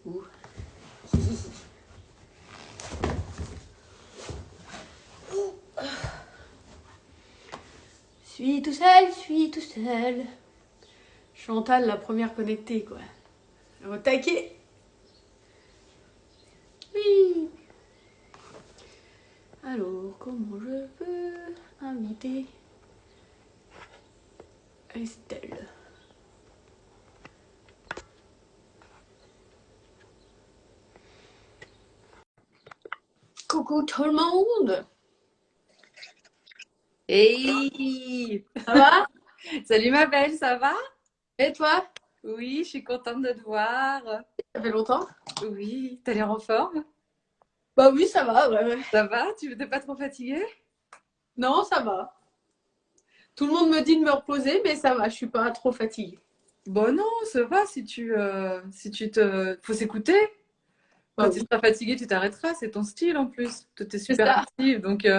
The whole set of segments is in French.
Ouh. Je suis tout seul. Chantal, la première connectée, quoi. Au taquet. Oui. Alors, comment je peux inviter Estelle? Coucou tout le monde. Hey! Ça va? Salut ma belle, ça va? Et toi? Oui, je suis contente de te voir. Ça fait longtemps? Oui, t'as l'air en forme? Bah oui, ça va, ouais, ouais. Ça va? Tu n'es pas trop fatiguée? Non, ça va. Tout le monde me dit de me reposer, mais ça va, je suis pas trop fatiguée. Bon non, ça va si tu te... Faut s'écouter. Bah Quand tu oui, seras fatiguée, tu t'arrêteras. C'est ton style en plus. Tu es c'est super ça. active, donc... Il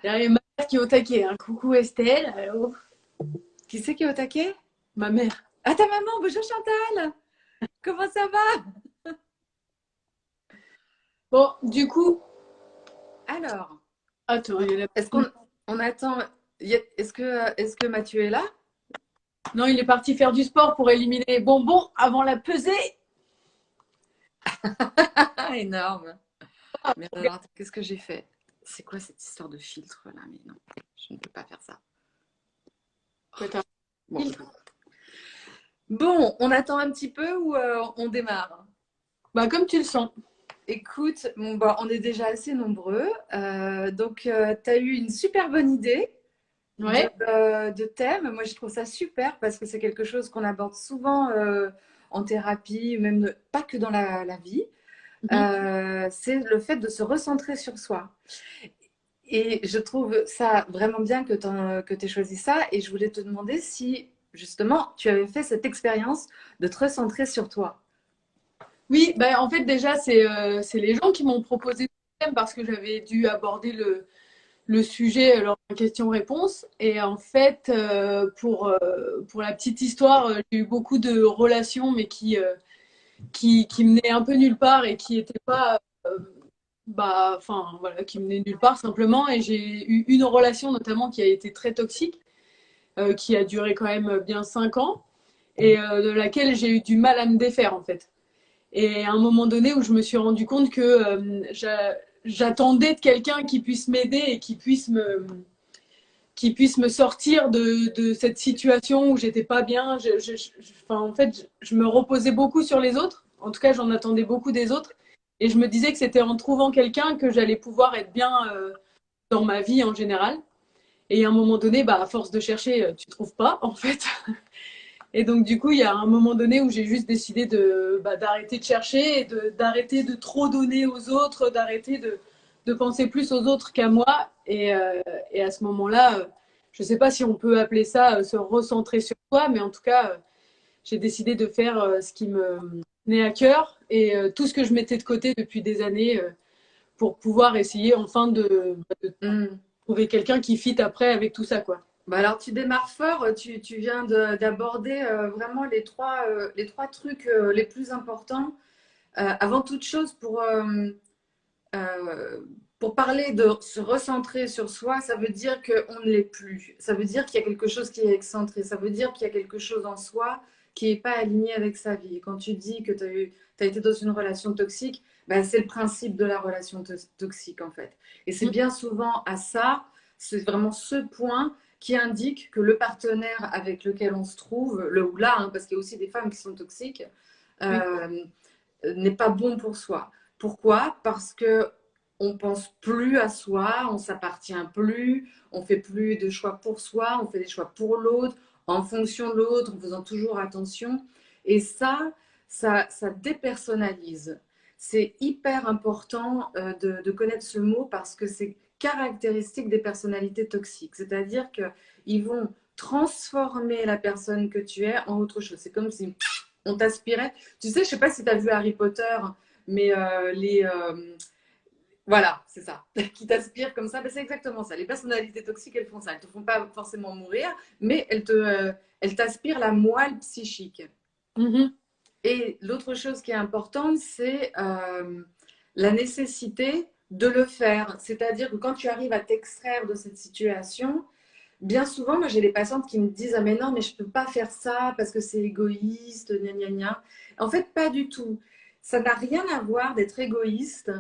y a ma mère qui est au taquet, hein. Coucou Estelle. Allô. Qui c'est qui est au taquet? Ma mère. Ah, ta maman! Bonjour Chantal! Comment ça va? Bon, du coup, Alors, attends, il y a la est-ce poule. qu'on attend... Est-ce que Mathieu est là? Non, il est parti faire du sport pour éliminer les bonbons avant la pesée. Ah, énorme! Mais alors, attends, qu'est-ce que j'ai fait? C'est quoi cette histoire de filtre là? Mais non, je ne peux pas faire ça. Ouais, t'as un Bon, filtre. bon, on attend un petit peu ou on démarre? Bah comme tu le sens. Écoute, bon, bah, on est déjà assez nombreux. Donc, tu as eu une super bonne idée Ouais. de thème. Moi, je trouve ça super parce que c'est quelque chose qu'on aborde souvent en thérapie, même pas que dans la vie. Mhm. C'est le fait de se recentrer sur soi. Et je trouve ça vraiment bien que tu aies choisi ça. Et je voulais te demander si, justement, tu avais fait cette expérience de te recentrer sur toi. Oui, bah en fait déjà c'est les gens qui m'ont proposé ce thème parce que j'avais dû aborder le sujet lors de question-réponse. Et en fait, pour la petite histoire, j'ai eu beaucoup de relations, mais qui menaient un peu nulle part et qui n'étaient pas, bah, enfin, voilà, qui menaient nulle part simplement. Et j'ai eu une relation notamment qui a été très toxique, qui a duré quand même bien 5 ans, et de laquelle j'ai eu du mal à me défaire en fait. Et à un moment donné où je me suis rendu compte que j'attendais de quelqu'un qui puisse m'aider et qui puisse me sortir de cette situation où j'étais pas bien. Enfin, en fait, je me reposais beaucoup sur les autres. En tout cas, j'en attendais beaucoup des autres. Et je me disais que c'était en trouvant quelqu'un que j'allais pouvoir être bien dans ma vie en général. Et à un moment donné, bah, à force de chercher, tu trouves pas, en fait. Et donc, du coup, il y a un moment donné où j'ai juste décidé d'arrêter de chercher, et d'arrêter de trop donner aux autres, d'arrêter de penser plus aux autres qu'à moi. Et à ce moment-là, je ne sais pas si on peut appeler ça se recentrer sur soi, mais en tout cas, j'ai décidé de faire ce qui me tenait à cœur et tout ce que je mettais de côté depuis des années pour pouvoir essayer enfin de Hmm. trouver quelqu'un qui fit après avec tout ça, quoi. Bah alors, tu démarres fort. Tu viens d'aborder vraiment les trois trucs les plus importants. Avant toute chose, euh, pour parler de se recentrer sur soi, ça veut dire qu'on ne l'est plus. Ça veut dire qu'il y a quelque chose qui est excentré. Ça veut dire qu'il y a quelque chose en soi qui n'est pas aligné avec sa vie. Et quand tu dis que tu as été dans une relation toxique, ben, c'est le principe de la relation toxique en fait. Et c'est Mm. bien souvent à ça, c'est vraiment ce point qui indique que le partenaire avec lequel on se trouve, le ou là, hein, parce qu'il y a aussi des femmes qui sont toxiques, Oui. euh, n'est pas bon pour soi. Pourquoi? Parce que on pense plus à soi, on s'appartient plus, on fait plus de choix pour soi, on fait des choix pour l'autre, en fonction de l'autre, en faisant toujours attention. Et ça dépersonnalise. C'est hyper important de connaître ce mot parce que c'est caractéristique des personnalités toxiques. C'est-à-dire qu'ils vont transformer la personne que tu es en autre chose. C'est comme si on t'aspirait. Tu sais, je sais pas si tu as vu Harry Potter, mais voilà, c'est ça, qui t'aspirent comme ça. Ben, c'est exactement ça. Les personnalités toxiques, elles font ça. Elles te font pas forcément mourir, mais elles t'aspirent la moelle psychique. Mhm. Et l'autre chose qui est importante, c'est la nécessité de le faire. C'est-à-dire que quand tu arrives à t'extraire de cette situation, bien souvent, moi j'ai des patientes qui me disent: ah mais non, mais je ne peux pas faire ça parce que c'est égoïste, gna gna gna. En fait, pas du tout. Ça n'a rien à voir d'être égoïste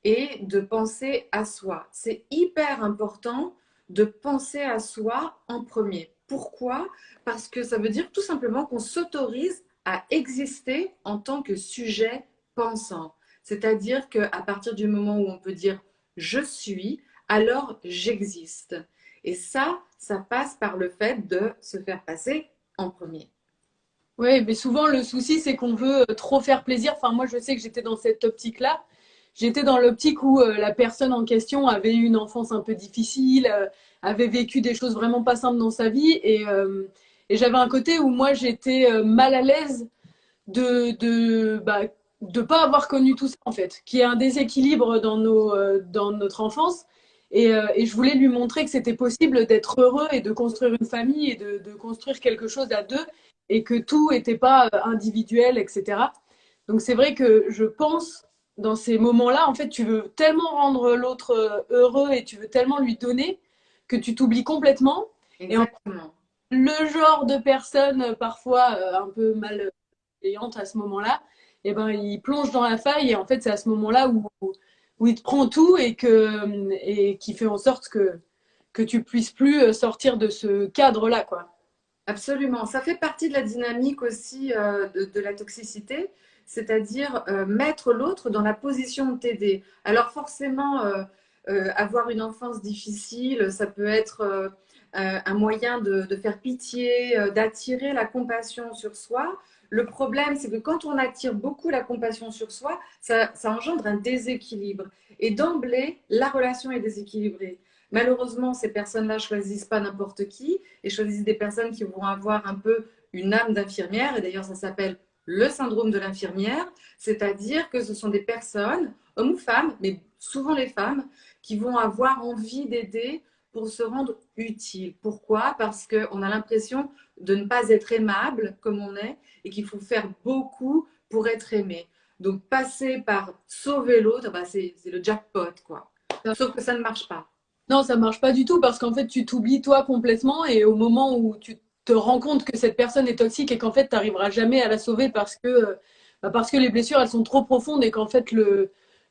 et de penser à soi. C'est hyper important de penser à soi en premier. Pourquoi? Parce que ça veut dire tout simplement qu'on s'autorise à exister en tant que sujet pensant. C'est-à-dire qu'à partir du moment où on peut dire je suis, alors j'existe. Et ça passe par le fait de se faire passer en premier. Oui, mais souvent le souci c'est qu'on veut trop faire plaisir. Enfin, moi je sais que j'étais dans cette optique-là. J'étais dans l'optique où la personne en question avait eu une enfance un peu difficile, avait vécu des choses vraiment pas simples dans sa vie et j'avais un côté où moi j'étais mal à l'aise de pas avoir connu tout ça en fait, qui est un déséquilibre dans notre enfance. Et je voulais lui montrer que c'était possible d'être heureux et de construire une famille et de construire quelque chose à deux et que tout n'était pas individuel, etc. Donc c'est vrai que je pense dans ces moments-là, en fait, tu veux tellement rendre l'autre heureux et tu veux tellement lui donner que tu t'oublies complètement. Et en fait, Exactement. le genre de personne parfois un peu mal payante à ce moment-là, et ben, il plonge dans la faille et en fait, c'est à ce moment-là où il te prend tout et qui fait en sorte que tu puisses plus sortir de ce cadre-là, quoi. Absolument. Ça fait partie de la dynamique aussi de la toxicité, c'est-à-dire mettre l'autre dans la position de t'aider. Alors forcément, avoir une enfance difficile, ça peut être un moyen de faire pitié, d'attirer la compassion sur soi. Le problème, c'est que quand on attire beaucoup la compassion sur soi, ça engendre un déséquilibre. Et d'emblée, la relation est déséquilibrée. Malheureusement, ces personnes-là choisissent pas n'importe qui et choisissent des personnes qui vont avoir un peu une âme d'infirmière. Et d'ailleurs, ça s'appelle le syndrome de l'infirmière, c'est-à-dire que ce sont des personnes, hommes ou femmes, mais souvent les femmes, qui vont avoir envie d'aider pour se rendre utile. Pourquoi? Parce qu'on a l'impression de ne pas être aimable comme on est et qu'il faut faire beaucoup pour être aimé. Donc passer par sauver l'autre, bah c'est le jackpot, quoi. Sauf que ça ne marche pas. Non, ça marche pas du tout parce qu'en fait, tu t'oublies toi complètement et au moment où tu te rends compte que cette personne est toxique et qu'en fait, tu n'arriveras jamais à la sauver parce que les blessures, elles sont trop profondes et qu'en fait,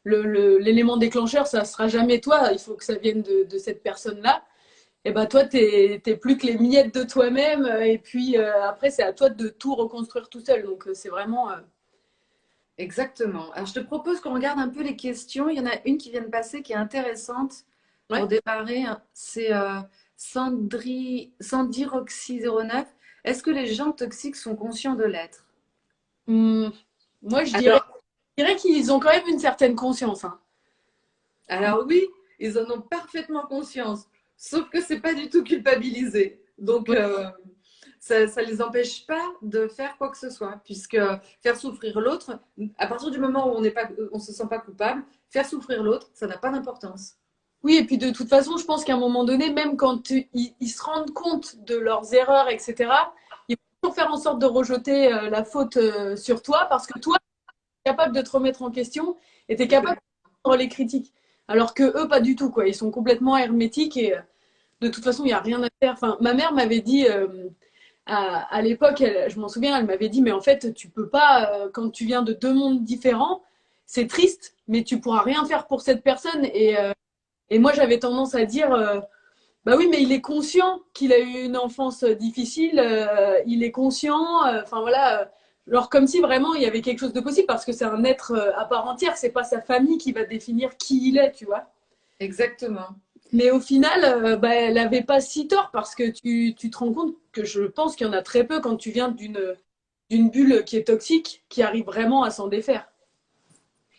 l'élément déclencheur, ça sera jamais toi. Il faut que ça vienne de cette personne-là. Et ben toi, t'es plus que les miettes de toi-même et puis après, c'est à toi de tout reconstruire tout seul. Donc, c'est vraiment. Exactement. Alors, je te propose qu'on regarde un peu les questions. Il y en a une qui vient de passer qui est intéressante pour Ouais. démarrer. C'est Sandy Roxy 09. Est-ce que les gens toxiques sont conscients de l'être? Hum, moi, Alors, je dirais qu'ils ont quand même une certaine conscience, hein. alors oui, ils en ont parfaitement conscience, sauf que c'est pas du tout culpabilisé. Donc, ça ne les empêche pas de faire quoi que ce soit, puisque faire souffrir l'autre, à partir du moment où on se sent pas coupable, faire souffrir l'autre, ça n'a pas d'importance. Oui, et puis de toute façon, je pense qu'à un moment donné, même quand ils se rendent compte de leurs erreurs, etc., ils vont toujours faire en sorte de rejeter la faute sur toi parce que toi, tu es capable de te remettre en question et tu es capable de prendre les critiques. Alors que eux, pas du tout, quoi. Ils sont complètement hermétiques et de toute façon, il n'y a rien à faire. Enfin, ma mère m'avait dit à l'époque, je m'en souviens, elle m'avait dit, mais en fait, tu peux pas, quand tu viens de deux mondes différents, c'est triste, mais tu pourras rien faire pour cette personne. Et moi, j'avais tendance à dire, bah oui, mais il est conscient qu'il a eu une enfance difficile, il est conscient, enfin voilà, genre comme si vraiment il y avait quelque chose de possible parce que c'est un être à part entière, c'est pas sa famille qui va définir qui il est, tu vois. Exactement. Mais au final, bah, elle avait pas si tort parce que tu te rends compte que je pense qu'il y en a très peu quand tu viens d'une bulle qui est toxique, qui arrive vraiment à s'en défaire.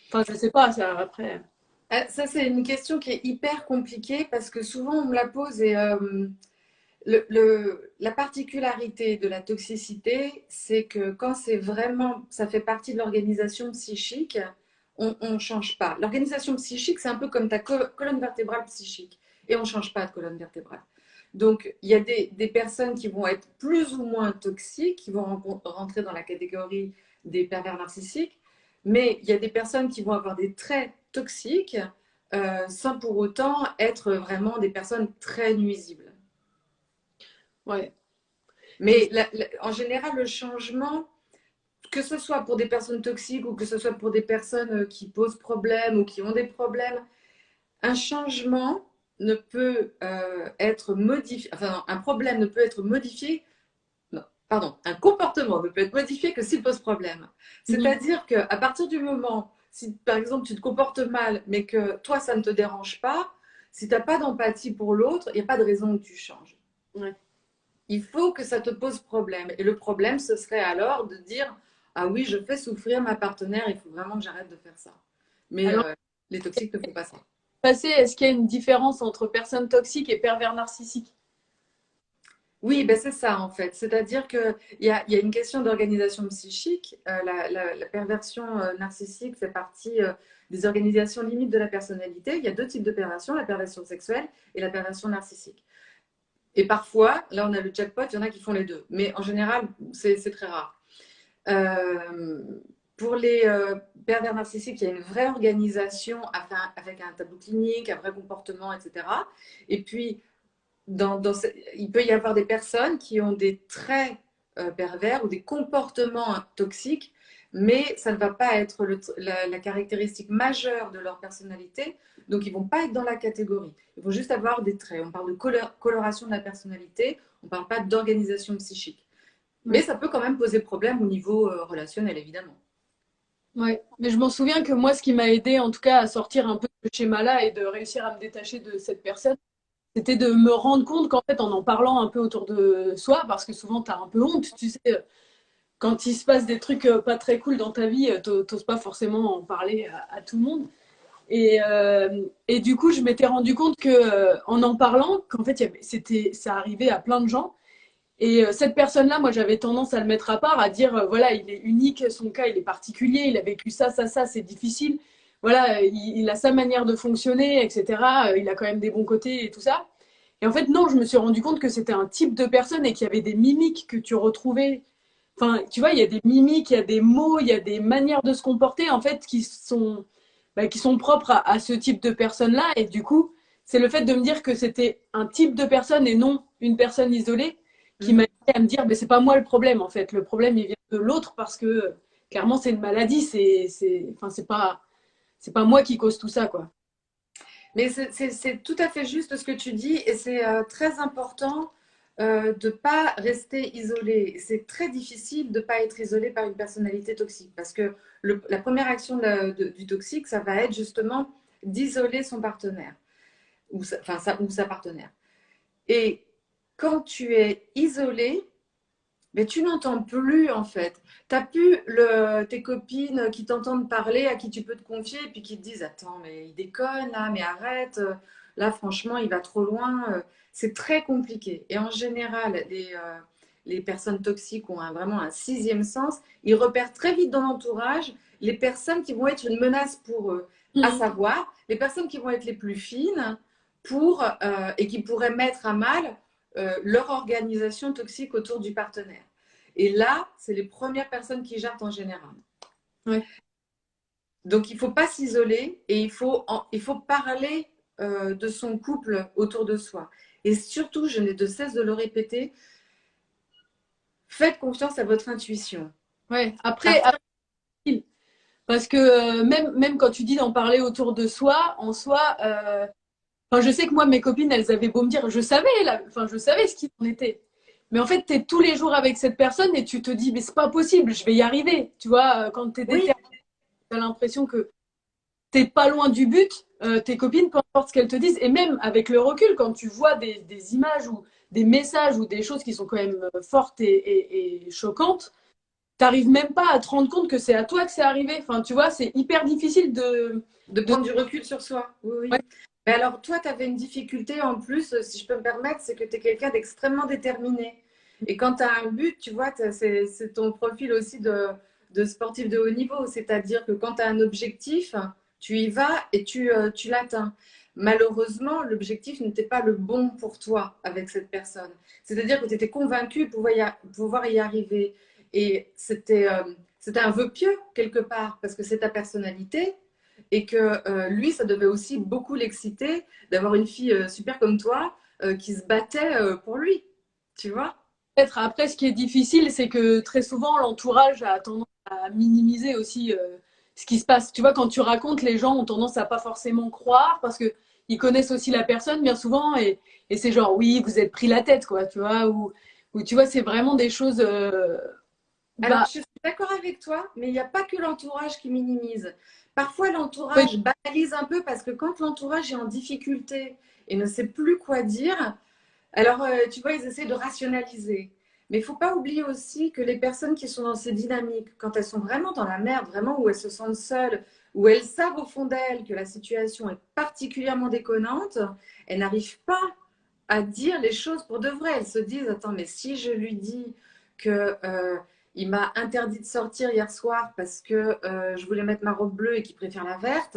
Enfin, je sais pas, ça après. Ça, c'est une question qui est hyper compliquée parce que souvent on me la pose et la particularité de la toxicité, c'est que quand c'est vraiment, ça fait partie de l'organisation psychique, on ne change pas. L'organisation psychique, c'est un peu comme ta colonne vertébrale psychique et on ne change pas de colonne vertébrale. Donc, il y a des personnes qui vont être plus ou moins toxiques, qui vont rentrer dans la catégorie des pervers narcissiques, mais il y a des personnes qui vont avoir des traits toxiques sans pour autant être vraiment des personnes très nuisibles. Ouais. Mais en général, le changement, que ce soit pour des personnes toxiques ou que ce soit pour des personnes qui posent problème ou qui ont des problèmes, un changement ne peut être modifié, enfin, un problème ne peut être modifié, non, pardon, un comportement ne peut être modifié que s'il pose problème. C'est-à-dire qu'à partir du moment, si par exemple tu te comportes mal, mais que toi ça ne te dérange pas, si tu n'as pas d'empathie pour l'autre, il n'y a pas de raison que tu changes. Ouais. Il faut que ça te pose problème. Et le problème, ce serait alors de dire, ah oui, je fais souffrir ma partenaire, il faut vraiment que j'arrête de faire ça. Mais Alors, les toxiques ne font pas ça. est-ce qu'il y a une différence entre personnes toxiques et pervers narcissiques? Oui, ben c'est ça en fait. C'est-à-dire qu'il y a une question d'organisation psychique. La perversion narcissique fait partie des organisations limites de la personnalité. Il y a deux types de perversion, la perversion sexuelle et la perversion narcissique. Et parfois, là on a le jackpot, il y en a qui font les deux. Mais en général, c'est très rare. Euh, pour les pervers narcissiques, il y a une vraie organisation avec un tableau clinique, un vrai comportement, etc. Et puis, il peut y avoir des personnes qui ont des traits pervers ou des comportements toxiques, mais ça ne va pas être la caractéristique majeure de leur personnalité. Donc, ils ne vont pas être dans la catégorie. Ils vont juste avoir des traits. On parle de coloration de la personnalité, on ne parle pas d'organisation psychique. Mais Ouais. ça peut quand même poser problème au niveau relationnel, évidemment. Ouais. Mais je m'en souviens que moi, ce qui m'a aidé en tout cas à sortir un peu de ce schéma-là et de réussir à me détacher de cette personne, c'était de me rendre compte qu'en fait, en parlant un peu autour de soi, parce que souvent, tu as un peu honte, tu sais, quand il se passe des trucs pas très cool dans ta vie, t'oses pas forcément en parler à tout le monde. Et du coup, je m'étais rendu compte que en parlant, qu'en fait, ça arrivait à plein de gens. Et cette personne-là, moi, j'avais tendance à le mettre à part, à dire, voilà, il est unique, son cas, il est particulier, il a vécu ça, ça, ça, c'est difficile. Voilà, il a sa manière de fonctionner, etc. Il a quand même des bons côtés et tout ça. Et en fait, non, je me suis rendu compte que c'était un type de personne et qu'il y avait des mimiques que tu retrouvais. Enfin, tu vois, il y a des mimiques, il y a des mots, il y a des manières de se comporter, en fait, qui sont propres à ce type de personne-là. Et du coup, c'est le fait de me dire que c'était un type de personne et non une personne isolée qui m'a Mhm. aidé à me dire, mais c'est pas moi le problème, en fait. Le problème, il vient de l'autre parce que, clairement, c'est une maladie. Enfin, c'est pas moi qui cause tout ça, quoi. Mais c'est tout à fait juste ce que tu dis et c'est très important de ne pas rester isolé. C'est très difficile de ne pas être isolé par une personnalité toxique parce que la première action du toxique, ça va être justement d'isoler son partenaire ou sa partenaire. Et quand tu es isolé, mais tu n'entends plus en fait. Tu n'as plus tes copines qui t'entendent parler, à qui tu peux te confier, et puis qui te disent, attends, mais il déconne là, mais arrête, là franchement, il va trop loin. C'est très compliqué. Et en général, les personnes toxiques ont vraiment un sixième sens. Ils repèrent très vite dans l'entourage les personnes qui vont être une menace pour eux, à Mhm. savoir les personnes qui vont être les plus fines et qui pourraient mettre à mal leur organisation toxique autour du partenaire. Et là, c'est les premières personnes qui gèrent en général. Ouais. Donc, il ne faut pas s'isoler et il faut parler de son couple autour de soi. Et surtout, je n'ai de cesse de le répéter, faites confiance à votre intuition. Ouais. À Après, parce que même quand tu dis d'en parler autour de soi, en soi, enfin, je sais que moi, mes copines, elles avaient beau me dire, enfin, je savais ce qu'il en était. Mais en fait, tu es tous les jours avec cette personne et tu te dis, mais c'est pas possible, je vais y arriver. Tu vois, quand tu es Oui, déterminé, tu as l'impression que t'es pas loin du but, tes copines, peu importe ce qu'elles te disent, et même avec le recul, quand tu vois des images ou des messages ou des choses qui sont quand même fortes et choquantes, t'arrives même pas à te rendre compte que c'est à toi que c'est arrivé. Enfin, tu vois, c'est hyper difficile de de... prendre du recul sur soi. Oui, Ouais. oui. Mais alors, toi, tu avais une difficulté en plus, si je peux me permettre, c'est que tu es quelqu'un d'extrêmement déterminé. Et quand tu as un but, tu vois, c'est ton profil aussi de sportif de haut niveau. C'est-à-dire que quand tu as un objectif, tu y vas et tu l'atteins. malheureusement, l'objectif n'était pas le bon pour toi avec cette personne. C'est-à-dire que tu étais convaincu de pouvoir y arriver. Et c'était un vœu pieux quelque part, parce que c'est ta personnalité et que lui, ça devait aussi beaucoup l'exciter d'avoir une fille super comme toi qui se battait pour lui. Tu vois? Peut-être après, ce qui est difficile, c'est que très souvent, l'entourage a tendance à minimiser aussi ce qui se passe. Tu vois, quand tu racontes, les gens ont tendance à pas forcément croire parce que ils connaissent aussi la personne bien souvent et c'est genre, oui, vous êtes pris la tête, quoi, tu vois, ou tu vois, c'est vraiment des choses. Alors, Bah, je suis d'accord avec toi, mais il n'y a pas que l'entourage qui minimise. Parfois, oui, l'entourage banalise un peu parce que quand l'entourage est en difficulté et ne sait plus quoi dire, alors, tu vois, ils essaient de rationaliser. Mais il ne faut pas oublier aussi que les personnes qui sont dans ces dynamiques, quand elles sont vraiment dans la merde, vraiment où elles se sentent seules, où elles savent au fond d'elles que la situation est particulièrement déconnante, elles n'arrivent pas à dire les choses pour de vrai. Elles se disent, attends, mais si je lui dis que il m'a interdit de sortir hier soir parce que je voulais mettre ma robe bleue et qu'il préfère la verte,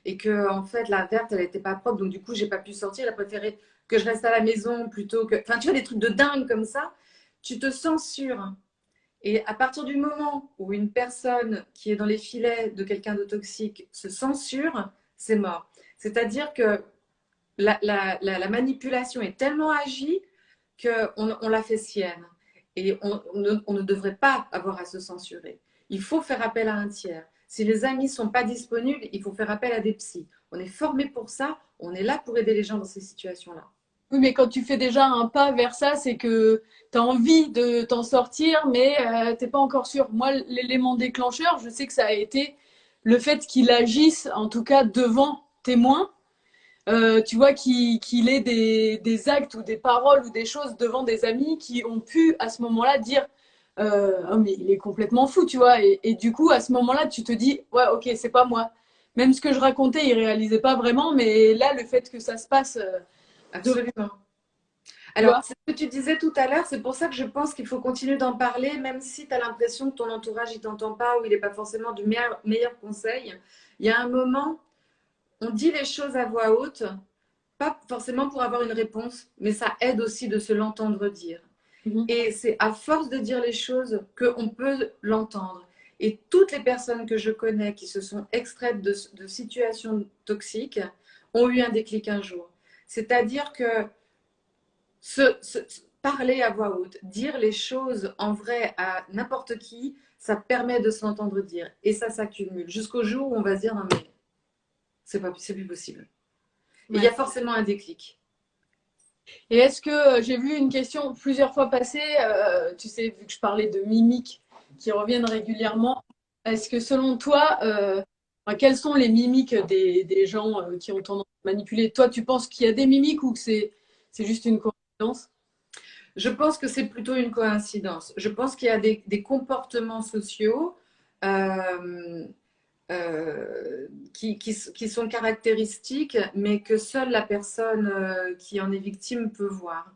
et que en fait la verte elle n'était pas propre, donc du coup j'ai pas pu sortir, il a préféré que je reste à la maison plutôt que. Enfin, tu vois, des trucs de dingue comme ça, tu te censures. Et à partir du moment où une personne qui est dans les filets de quelqu'un de toxique se censure, c'est mort. C'est-à-dire que la manipulation est tellement agie qu'on la fait sienne. Et on ne devrait pas avoir à se censurer. Il faut faire appel à un tiers. Si les amis ne sont pas disponibles, il faut faire appel à des psys. On est formé pour ça, on est là pour aider les gens dans ces situations-là. oui, mais quand tu fais déjà un pas vers ça, c'est que tu as envie de t'en sortir, mais t'es pas encore sûr. Moi, l'élément déclencheur, je sais que ça a été le fait qu'il agisse, en tout cas devant témoin. Tu vois, qu'il ait des actes ou des paroles ou des choses devant des amis qui ont pu à ce moment-là dire oh, mais il est complètement fou, tu vois. Et du coup, à ce moment-là, tu te dis ouais, ok, c'est pas moi. Même ce que je racontais, il réalisait pas vraiment, mais là, le fait que ça se passe devant, Absolument. tu Alors, vois. c'est ce que tu disais tout à l'heure, c'est pour ça que je pense qu'il faut continuer d'en parler, même si tu as l'impression que ton entourage ne t'entend pas ou il n'est pas forcément du meilleur conseil. Il y a un moment, on dit les choses à voix haute, pas forcément pour avoir une réponse, mais ça aide aussi de se l'entendre dire. Mhm. Et c'est à force de dire les choses qu'on peut l'entendre. Et toutes les personnes que je connais qui se sont extraites de situations toxiques ont eu un déclic un jour. C'est-à-dire que parler à voix haute, dire les choses en vrai à n'importe qui, ça permet de s'entendre dire. Et ça s'accumule jusqu'au jour où on va se dire non mais c'est plus possible. Et il y Ouais. a forcément un déclic. Et est-ce que j'ai vu une question plusieurs fois passer, tu sais, vu que je parlais de mimiques qui reviennent régulièrement, est-ce que selon toi, enfin, quelles sont les mimiques des gens qui ont tendance à manipuler? Toi, tu penses qu'il y a des mimiques ou que c'est juste une coïncidence? Je pense que c'est plutôt une coïncidence. Je pense qu'il y a des comportements sociaux euh, qui sont caractéristiques, mais que seule la personne qui en est victime peut voir.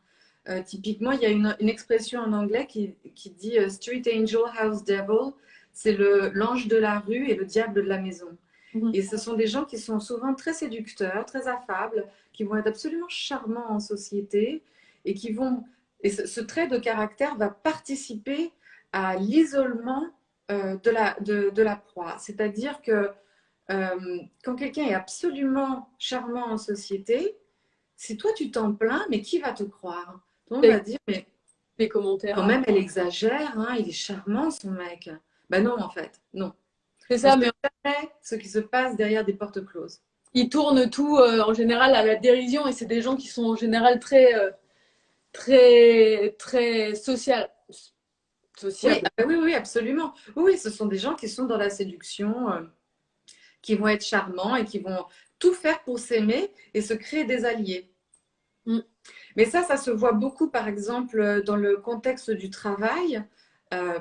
Typiquement, il y a une expression en anglais qui dit Street Angel, House Devil. C'est l'ange de la rue et le diable de la maison. Mhm. Et ce sont des gens qui sont souvent très séducteurs, très affables, qui vont être absolument charmants en société et qui vont. Et ce trait de caractère va participer à l'isolement de la proie. C'est-à-dire que quand quelqu'un est absolument charmant en société, si toi tu t'en plains, mais qui va te croire? Tout le monde Les, va dire, mais les quand commentaires. même, elle exagère, hein, il est charmant son mec. Ben non, en fait, non. C'est On ne ça, sait mais jamais ce qui se passe derrière des portes closes. ils tournent tout en général à la dérision et c'est des gens qui sont en général très Oui, sociables. ah ben oui, oui, absolument. Oui, oui, ce sont des gens qui sont dans la séduction, qui vont être charmants et qui vont tout faire pour s'aimer et se créer des alliés. Mm. Mais ça se voit beaucoup, par exemple, dans le contexte du travail,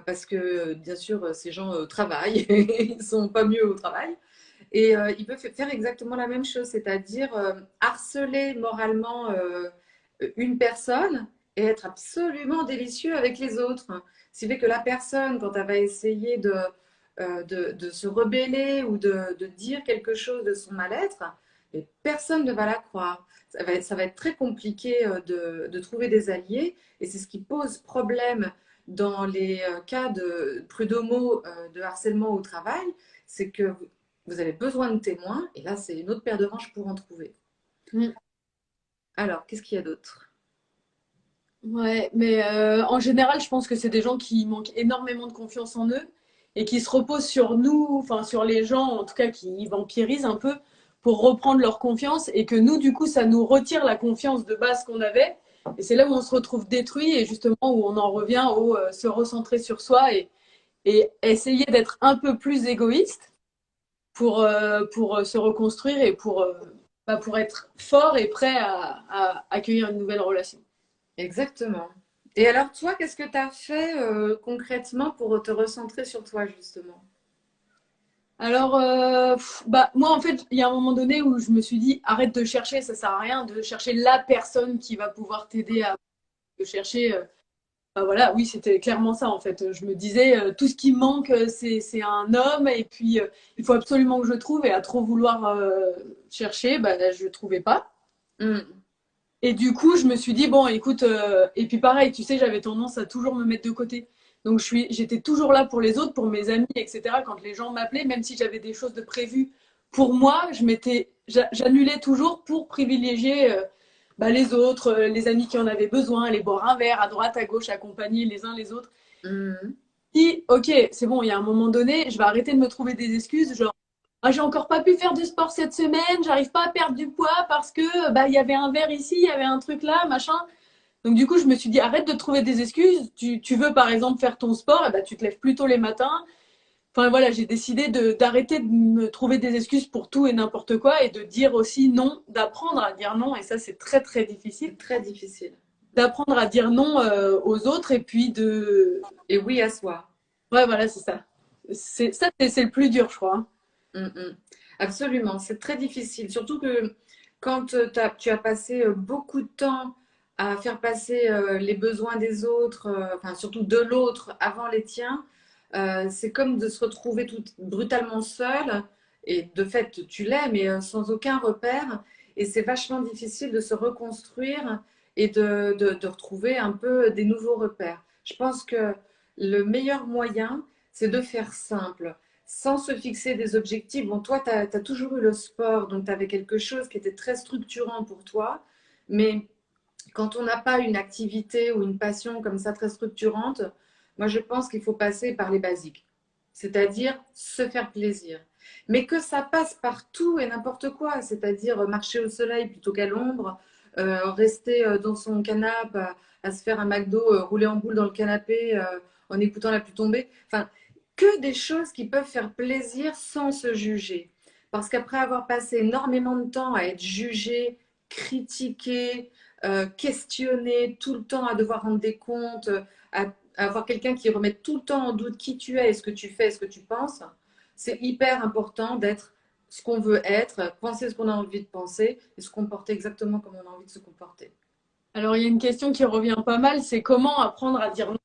parce que, bien sûr, ces gens travaillent, ils ne sont pas mieux au travail, et ils peuvent faire exactement la même chose, c'est-à-dire harceler moralement une personne et être absolument délicieux avec les autres. Ce qui fait que la personne, quand elle va essayer de se rebeller ou de dire quelque chose de son mal-être, et personne ne va la croire. Ça va être très compliqué de trouver des alliés et c'est ce qui pose problème dans les cas de prud'homo, de harcèlement au travail, c'est que vous avez besoin de témoins et là, c'est une autre paire de manches pour en trouver. Mm. Alors, qu'est-ce qu'il y a d'autre? Ouais, mais en général, je pense que c'est des gens qui manquent énormément de confiance en eux et qui se reposent sur nous, enfin sur les gens, en tout cas qui vampirisent un peu pour reprendre leur confiance et que nous, du coup, ça nous retire la confiance de base qu'on avait. Et c'est là où on se retrouve détruit et justement où on en revient au se recentrer sur soi et essayer d'être un peu plus égoïste pour se reconstruire et pour être fort et prêt à accueillir une nouvelle relation. Exactement. Et alors, toi, qu'est-ce que tu as fait concrètement pour te recentrer sur toi, justement? Alors, bah, moi, en fait, il y a un moment donné où je me suis dit, arrête de chercher, ça sert à rien de chercher la personne qui va pouvoir t'aider à chercher. Bah, voilà, oui, c'était clairement ça, en fait. Je me disais, tout ce qui me manque, c'est un homme, et puis il faut absolument que je trouve, et à trop vouloir chercher, bah, je ne trouvais pas. Hmm. Et du coup, je me suis dit, bon, écoute, et puis pareil, tu sais, j'avais tendance à toujours me mettre de côté. Donc, j'étais toujours là pour les autres, pour mes amis, etc. Quand les gens m'appelaient, même si j'avais des choses de prévues pour moi, j'annulais toujours pour privilégier bah, les autres, les amis qui en avaient besoin, les boire un verre à droite, à gauche, accompagner les uns les autres. Hmm. Puis, ok, c'est bon, il y a un moment donné, je vais arrêter de me trouver des excuses, genre, ah, j'ai encore pas pu faire de sport cette semaine, j'arrive pas à perdre du poids parce que bah il y avait un verre ici, il y avait un truc là, machin. Donc du coup, je me suis dit arrête de trouver des excuses. Tu veux par exemple faire ton sport, et bah tu te lèves plus tôt les matins. Enfin voilà, j'ai décidé d'arrêter de me trouver des excuses pour tout et n'importe quoi et de dire aussi non, d'apprendre à dire non et ça c'est très très difficile. C'est très difficile. D'apprendre à dire non aux autres et puis de Et oui à soi. ouais voilà, c'est ça. C'est le plus dur, je crois, hein. Hmm, hmm. Absolument, c'est très difficile. Surtout que quand tu as passé beaucoup de temps à faire passer les besoins des autres, enfin surtout de l'autre avant les tiens, c'est comme de se retrouver tout brutalement seul. Et de fait, tu l'es, mais sans aucun repère. Et c'est vachement difficile de se reconstruire et de retrouver un peu des nouveaux repères. Je pense que le meilleur moyen, c'est de faire simple sans se fixer des objectifs. Bon, toi, tu as toujours eu le sport, donc tu avais quelque chose qui était très structurant pour toi. Mais quand on n'a pas une activité ou une passion comme ça très structurante, moi, je pense qu'il faut passer par les basiques, c'est-à-dire se faire plaisir. Mais que ça passe par tout et n'importe quoi, c'est-à-dire marcher au soleil plutôt qu'à l'ombre, rester dans son canapé à se faire un McDo, rouler en boule dans le canapé en écoutant la pluie tomber. Enfin, que des choses qui peuvent faire plaisir sans se juger. Parce qu'après avoir passé énormément de temps à être jugé, critiqué, questionné, tout le temps à devoir rendre des comptes, à avoir quelqu'un qui remet tout le temps en doute qui tu es et ce que tu fais et ce que tu penses, c'est hyper important d'être ce qu'on veut être, penser ce qu'on a envie de penser et se comporter exactement comme on a envie de se comporter. Alors il y a une question qui revient pas mal, c'est comment apprendre à dire non.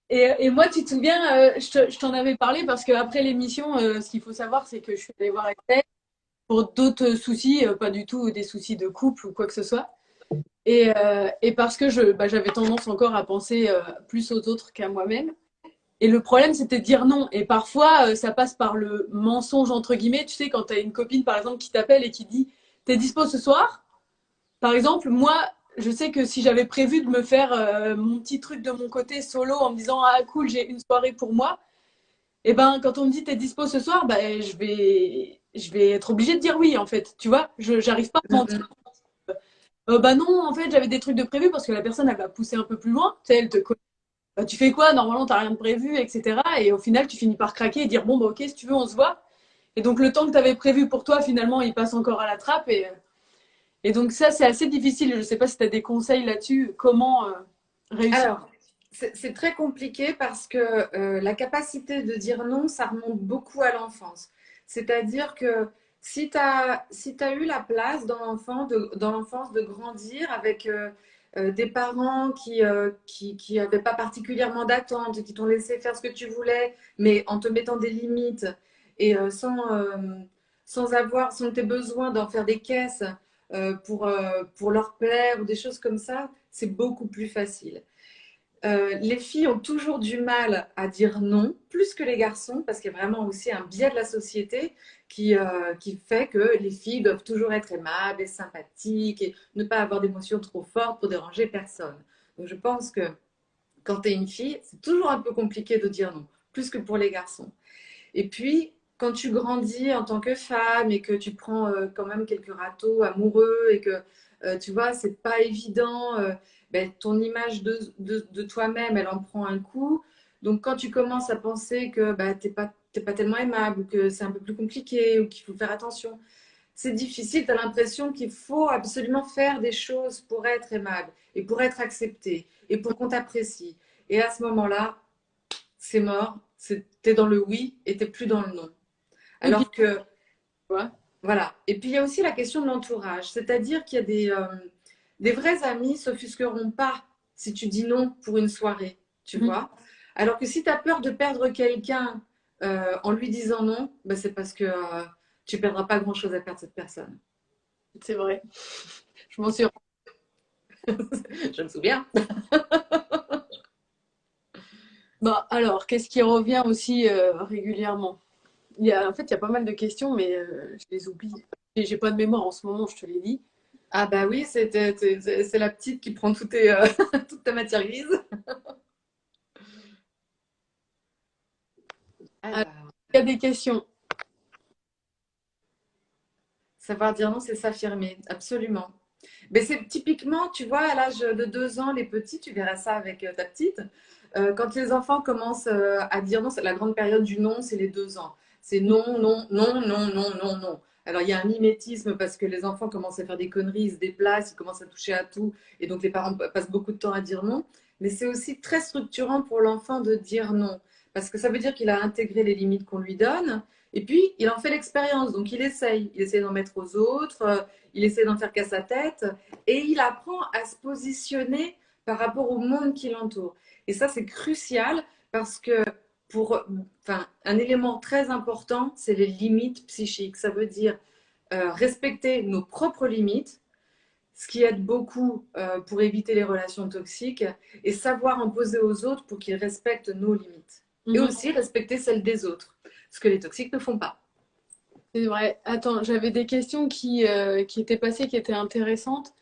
Et moi, tu te souviens, je t'en avais parlé parce qu'après l'émission, ce qu'il faut savoir, c'est que je suis allée voir Estelle pour d'autres soucis, pas du tout des soucis de couple ou quoi que ce soit. Et parce que bah, j'avais tendance encore à penser plus aux autres qu'à moi-même. Et le problème, c'était de dire non. Et parfois, ça passe par le mensonge, entre guillemets. Tu sais, quand tu as une copine, par exemple, qui t'appelle et qui dit, t'es dispo ce soir? Par exemple, moi, je sais que si j'avais prévu de me faire mon petit truc de mon côté solo en me disant, ah cool, j'ai une soirée pour moi, et ben quand on me dit t'es dispo ce soir, ben je vais être obligée de dire oui en fait. Tu vois, j'arrive pas à mentir. Mm, Bah non, en fait j'avais des trucs de prévu parce que la personne elle va pousser un peu plus loin. Tu sais, elle te connaît. Bah, tu fais quoi? Normalement t'as rien de prévu, etc. Et au final tu finis par craquer et dire bon bah ok si tu veux on se voit. Et donc le temps que tu avais prévu pour toi finalement il passe encore à la trappe et donc ça c'est assez difficile. Je sais pas si tu as des conseils là-dessus, comment réussir. Alors, c'est très compliqué parce que la capacité de dire non, ça remonte beaucoup à l'enfance. C'est-à-dire que si tu as eu la place dans l'enfance de grandir avec des parents qui avaient pas particulièrement d'attente, qui t'ont laissé faire ce que tu voulais, mais en te mettant des limites et sans que tu aies besoin d'en faire des caisses pour leur plaire ou des choses comme ça, c'est beaucoup plus facile. Les filles ont toujours du mal à dire non, plus que les garçons, parce qu'il y a vraiment aussi un biais de la société qui fait que les filles doivent toujours être aimables et sympathiques et ne pas avoir d'émotions trop fortes pour déranger personne. Donc je pense que quand tu es une fille, c'est toujours un peu compliqué de dire non, plus que pour les garçons. Et puis, quand tu grandis en tant que femme et que tu prends quand même quelques râteaux amoureux et que tu vois, c'est pas évident, ben, ton image de toi-même, elle en prend un coup. Donc, quand tu commences à penser que bah, t'es pas tellement aimable ou que c'est un peu plus compliqué ou qu'il faut faire attention, c'est difficile. Tu as l'impression qu'il faut absolument faire des choses pour être aimable et pour être accepté et pour qu'on t'apprécie. Et à ce moment-là, c'est mort, t'es dans le oui et t'es plus dans le non. Et puis, Alors que, tu vois, voilà. Et puis, il y a aussi la question de l'entourage. C'est-à-dire qu'il y a des vrais amis s'offusqueront pas si tu dis non pour une soirée, tu mhm, vois. Alors que si tu as peur de perdre quelqu'un en lui disant non, ben c'est parce que tu perdras pas grand-chose à perdre cette personne. c'est vrai. Je m'en suis. Je me souviens. Bah, alors, qu'est-ce qui revient aussi régulièrement? En fait, il y a pas mal de questions, mais je les oublie. Et j'ai pas de mémoire en ce moment, je te l'ai dit. Ah bah oui, c'est la petite qui prend toute ta matière grise. Alors, Alors, il y a des questions. savoir dire non, c'est s'affirmer, absolument. Mais c'est typiquement, tu vois, à l'âge de 2 ans, les petits, tu verras ça avec ta petite. Quand les enfants commencent à dire non, c'est la grande période du non, c'est les 2 ans. C'est non, non, non, non, non, non, non. Alors il y a un mimétisme parce que les enfants commencent à faire des conneries, ils se déplacent, ils commencent à toucher à tout, et donc les parents passent beaucoup de temps à dire non. Mais c'est aussi très structurant pour l'enfant de dire non, parce que ça veut dire qu'il a intégré les limites qu'on lui donne, et puis il en fait l'expérience, donc il essaye d'en mettre aux autres, il essaie d'en faire qu'à sa tête et il apprend à se positionner par rapport au monde qui l'entoure. Et ça, c'est crucial parce que un élément très important, c'est les limites psychiques. Ça veut dire respecter nos propres limites, ce qui aide beaucoup pour éviter les relations toxiques et savoir imposer aux autres pour qu'ils respectent nos limites. Et Mhm. aussi respecter celles des autres, ce que les toxiques ne font pas. C'est vrai. Attends, j'avais des questions qui étaient passées, qui étaient intéressantes.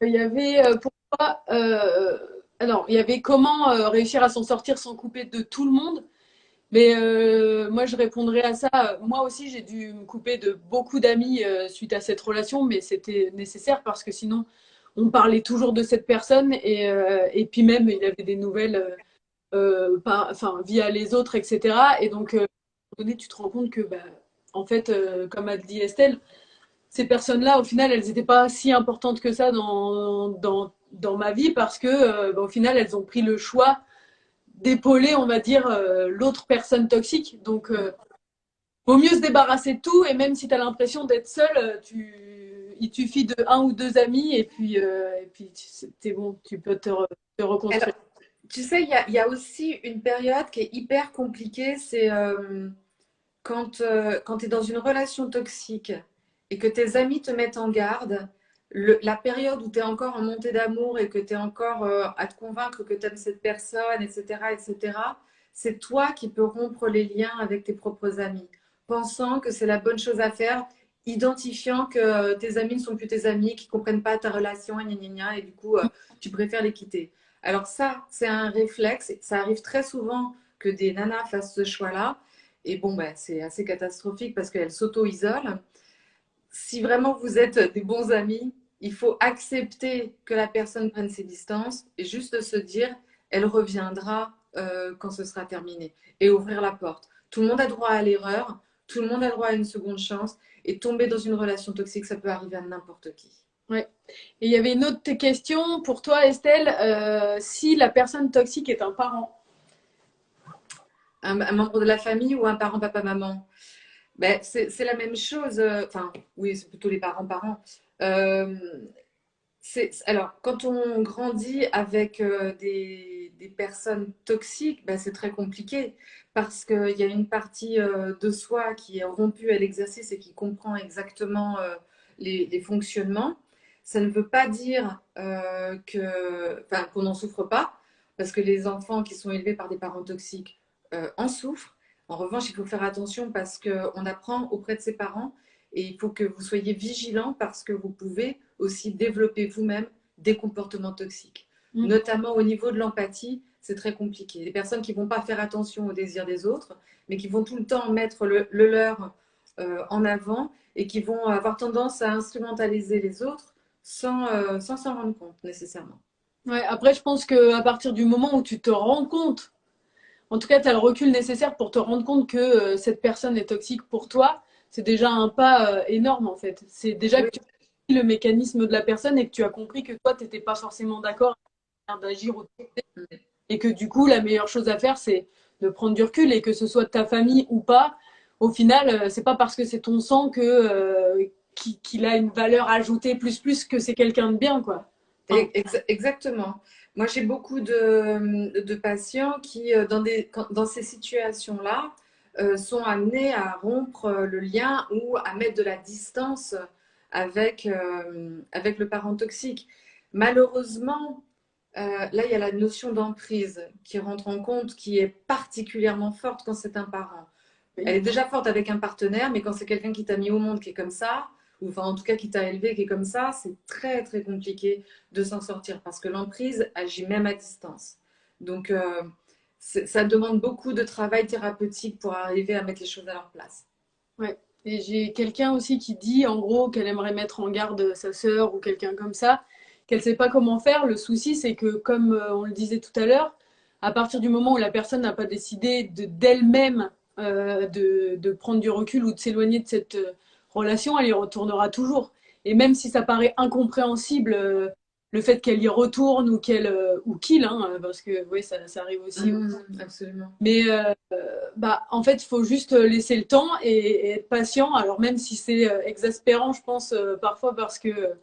Il y avait pourquoi. Alors, il y avait comment réussir à s'en sortir sans couper de tout le monde. Mais moi, je répondrais à ça. Moi aussi, j'ai dû me couper de beaucoup d'amis suite à cette relation, mais c'était nécessaire parce que sinon, on parlait toujours de cette personne et puis même, il avait des nouvelles enfin, via les autres, etc. Et donc, à un moment donné, tu te rends compte que, bah, en fait, comme a dit Estelle, ces personnes-là, au final, elles n'étaient pas si importantes que ça dans ma vie parce que, bah, au final, elles ont pris le choix d'épauler, on va dire, l'autre personne toxique. Donc, vaut mieux se débarrasser de tout. Et même si tu as l'impression d'être seul, il te suffit de un ou deux amis et puis c'est bon, tu peux te Alors, reconstruire. tu sais, il y a aussi une période qui est hyper compliquée, c'est quand tu es dans une relation toxique et que tes amis te mettent en garde, la période où tu es encore en montée d'amour et que tu es encore à te convaincre que tu aimes cette personne, etc., etc., c'est toi qui peux rompre les liens avec tes propres amis, pensant que c'est la bonne chose à faire, identifiant que tes amis ne sont plus tes amis, qui ne comprennent pas ta relation, et, gna, gna, gna, et du coup, tu préfères les quitter. Alors ça, c'est un réflexe, ça arrive très souvent que des nanas fassent ce choix-là. Et bon, ben, c'est assez catastrophique parce qu'elle s'auto-isole. Si vraiment vous êtes des bons amis, il faut accepter que la personne prenne ses distances et juste se dire, elle reviendra quand ce sera terminé. Et ouvrir la porte. Tout le monde a droit à l'erreur, tout le monde a droit à une seconde chance. Et tomber dans une relation toxique, ça peut arriver à n'importe qui. Ouais. Et il y avait une autre question pour toi, Estelle. Si la personne toxique est un parent, Un membre de la famille ou un parent, papa, maman. Ben, c'est la même chose. Enfin, oui, c'est plutôt les parents-parents. Alors, quand on grandit avec des personnes toxiques, ben, c'est très compliqué parce qu'il y a une partie de soi qui est rompue à l'exercice et qui comprend exactement les fonctionnements. Ça ne veut pas dire enfin, qu'on n'en souffre pas, parce que les enfants qui sont élevés par des parents toxiques en souffrent. En revanche, il faut faire attention parce qu'on apprend auprès de ses parents et il faut que vous soyez vigilants parce que vous pouvez aussi développer vous-même des comportements toxiques. Mm. Notamment au niveau de l'empathie, c'est très compliqué. Les personnes qui ne vont pas faire attention aux désirs des autres, mais qui vont tout le temps mettre le leur en avant et qui vont avoir tendance à instrumentaliser les autres sans s'en rendre compte nécessairement. Ouais, après, je pense qu'à partir du moment où tu te rends compte, en tout cas, tu as le recul nécessaire pour te rendre compte que cette personne est toxique pour toi, c'est déjà un pas énorme en fait. C'est déjà Oui, que tu as compris le mécanisme de la personne et que tu as compris que toi, tu n'étais pas forcément d'accord avec la manière d'agir autour d'elle. Et que du coup, la meilleure chose à faire, c'est de prendre du recul et que ce soit de ta famille ou pas. Au final, c'est pas parce que c'est ton sang que qu'il a une valeur ajoutée plus que c'est quelqu'un de bien, quoi. Enfin, exactement. Moi, j'ai beaucoup de patients qui, dans ces situations-là, sont amenés à rompre le lien ou à mettre de la distance avec le parent toxique. Malheureusement, là, il y a la notion d'emprise qui rentre en compte, qui est particulièrement forte quand c'est un parent. Elle oui. est déjà forte avec un partenaire, mais quand c'est quelqu'un qui t'a mis au monde qui est comme ça, ou enfin en tout cas qui t'a élevé qui est comme ça, c'est très très compliqué de s'en sortir parce que l'emprise agit même à distance. Donc ça demande beaucoup de travail thérapeutique pour arriver à mettre les choses à leur place. Ouais. Et j'ai quelqu'un aussi qui dit en gros qu'elle aimerait mettre en garde sa sœur ou quelqu'un comme ça, qu'elle sait pas comment faire. Le souci, c'est que comme on le disait tout à l'heure, à partir du moment où la personne n'a pas décidé d'elle-même de prendre du recul ou de s'éloigner de cette relation, elle y retournera toujours. Et même si ça paraît incompréhensible, le fait qu'elle y retourne ou qu'elle ou qu'il, hein, parce que oui, ça arrive aussi. Absolument. Mais bah, en fait, il faut juste laisser le temps et être patient. Alors même si c'est exaspérant, je pense parfois parce que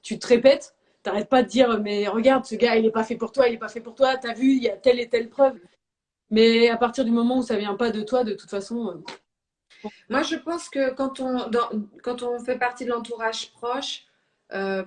tu te répètes, t'arrêtes pas de dire mais regarde, ce gars, il est pas fait pour toi, il est pas fait pour toi. T'as vu, il y a telle et telle preuve. Mais à partir du moment où ça vient pas de toi, de toute façon, Moi, je pense que quand on fait partie de l'entourage proche, euh,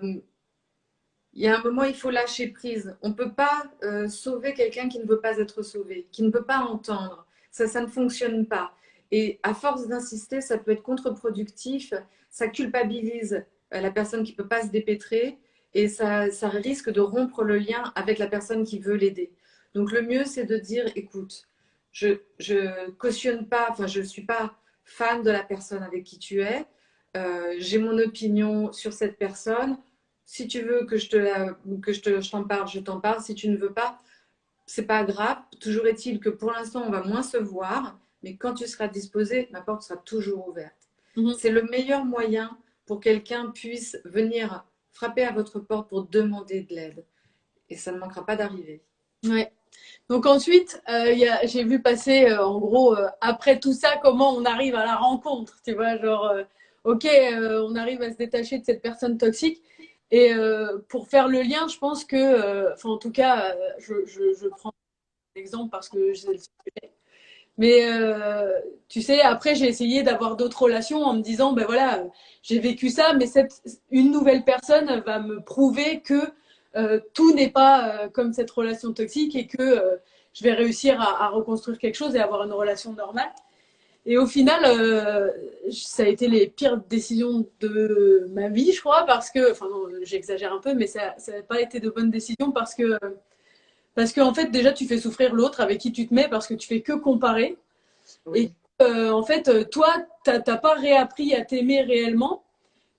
il y a un moment, il faut lâcher prise. On ne peut pas sauver quelqu'un qui ne veut pas être sauvé, qui ne peut pas entendre. Ça ne fonctionne pas. Et à force d'insister, ça peut être contre-productif. Ça culpabilise la personne qui ne peut pas se dépêtrer et ça risque de rompre le lien avec la personne qui veut l'aider. Donc le mieux, c'est de dire, écoute, je cautionne pas, enfin, je ne suis pas fan de la personne avec qui tu es. J'ai mon opinion sur cette personne. Si tu veux que je t'en parle, je t'en parle. Si tu ne veux pas, c'est pas grave. Toujours est-il que pour l'instant, on va moins se voir, mais quand tu seras disposé, ma porte sera toujours ouverte. mhm. C'est le meilleur moyen pour quelqu'un puisse venir frapper à votre porte pour demander de l'aide. Et ça ne manquera pas d'arriver. Ouais. Donc ensuite, j'ai vu passer en gros après tout ça, comment on arrive à la rencontre, tu vois, genre ok, on arrive à se détacher de cette personne toxique. Et pour faire le lien, je pense que, enfin en tout cas, je prends l'exemple parce que je sais le sujet. Mais tu sais, après j'ai essayé d'avoir d'autres relations en me disant, ben voilà, j'ai vécu ça, mais une nouvelle personne va me prouver que tout n'est pas comme cette relation toxique et que je vais réussir à reconstruire quelque chose et avoir une relation normale. Et au final, ça a été les pires décisions de ma vie, je crois, parce que, enfin non, j'exagère un peu, mais ça n'a pas été de bonnes décisions parce que en fait, déjà, tu fais souffrir l'autre avec qui tu te mets parce que tu fais que comparer. Et Oui. en fait, toi, t'as pas réappris à t'aimer réellement.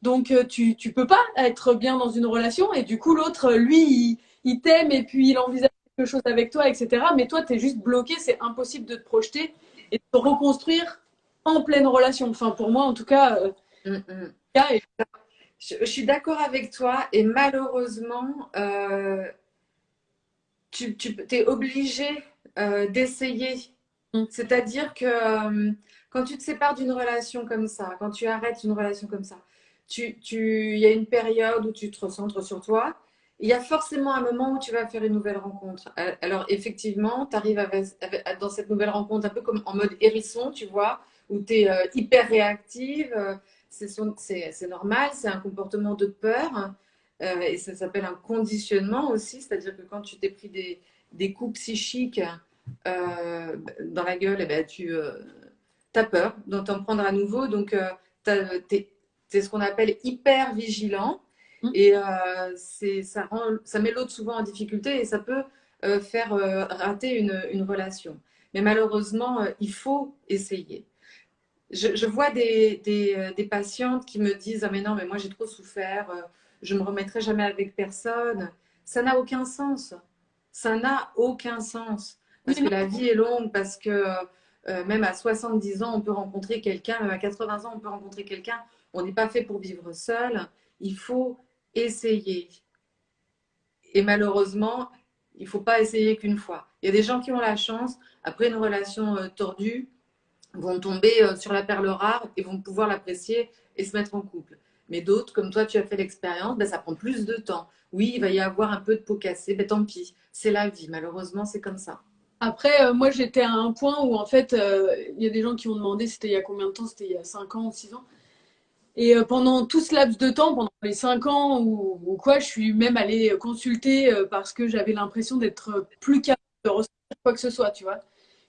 Donc, tu peux pas être bien dans une relation. Et du coup, l'autre, lui, il t'aime et puis il envisage quelque chose avec toi, etc. Mais toi, tu es juste bloqué. C'est impossible de te projeter et de te reconstruire en pleine relation. Enfin, pour moi, en tout cas, Mm, mm. et Je suis d'accord avec toi et malheureusement, tu es obligé d'essayer. C'est-à-dire que quand tu te sépares d'une relation comme ça, quand tu arrêtes une relation comme ça, il y a une période où tu te recentres sur toi il y a forcément un moment où tu vas faire une nouvelle rencontre. Alors, effectivement, tu arrives dans cette nouvelle rencontre un peu comme en mode hérisson, tu vois, où tu es hyper réactive. C'est normal, c'est un comportement de peur. Et ça s'appelle un conditionnement aussi, c'est-à-dire que quand tu t'es pris des coups psychiques dans la gueule, eh ben, tu as peur d'en t'en prendre à nouveau. Donc, c'est ce qu'on appelle hyper vigilant. Mm. Et ça met l'autre souvent en difficulté et ça peut faire rater une relation. Mais malheureusement, il faut essayer. Je vois des patientes qui me disent: ah mais non, mais moi j'ai trop souffert, je me remettrai jamais avec personne. Ça n'a aucun sens. Ça n'a aucun sens. Oui, Parce que non. la vie est longue, parce que même à 70 ans, on peut rencontrer quelqu'un, même à 80 ans, on peut rencontrer quelqu'un. On n'est pas fait pour vivre seul. Il faut essayer. Et malheureusement, il ne faut pas essayer qu'une fois. Il y a des gens qui ont la chance, après une relation tordue, vont tomber sur la perle rare et vont pouvoir l'apprécier et se mettre en couple. Mais d'autres, comme toi, tu as fait l'expérience, ben, ça prend plus de temps. Oui, il va y avoir un peu de peau cassée, ben, tant pis, c'est la vie. Malheureusement, c'est comme ça. Après, moi, j'étais à un point où, en fait, il y a des gens qui ont demandé c'était il y a combien de temps? C'était il y a 5 ans ou 6 ans. Et pendant tout ce laps de temps, pendant les 5 ans ou quoi, je suis même allée consulter parce que j'avais l'impression d'être plus capable de ressentir quoi que ce soit, tu vois.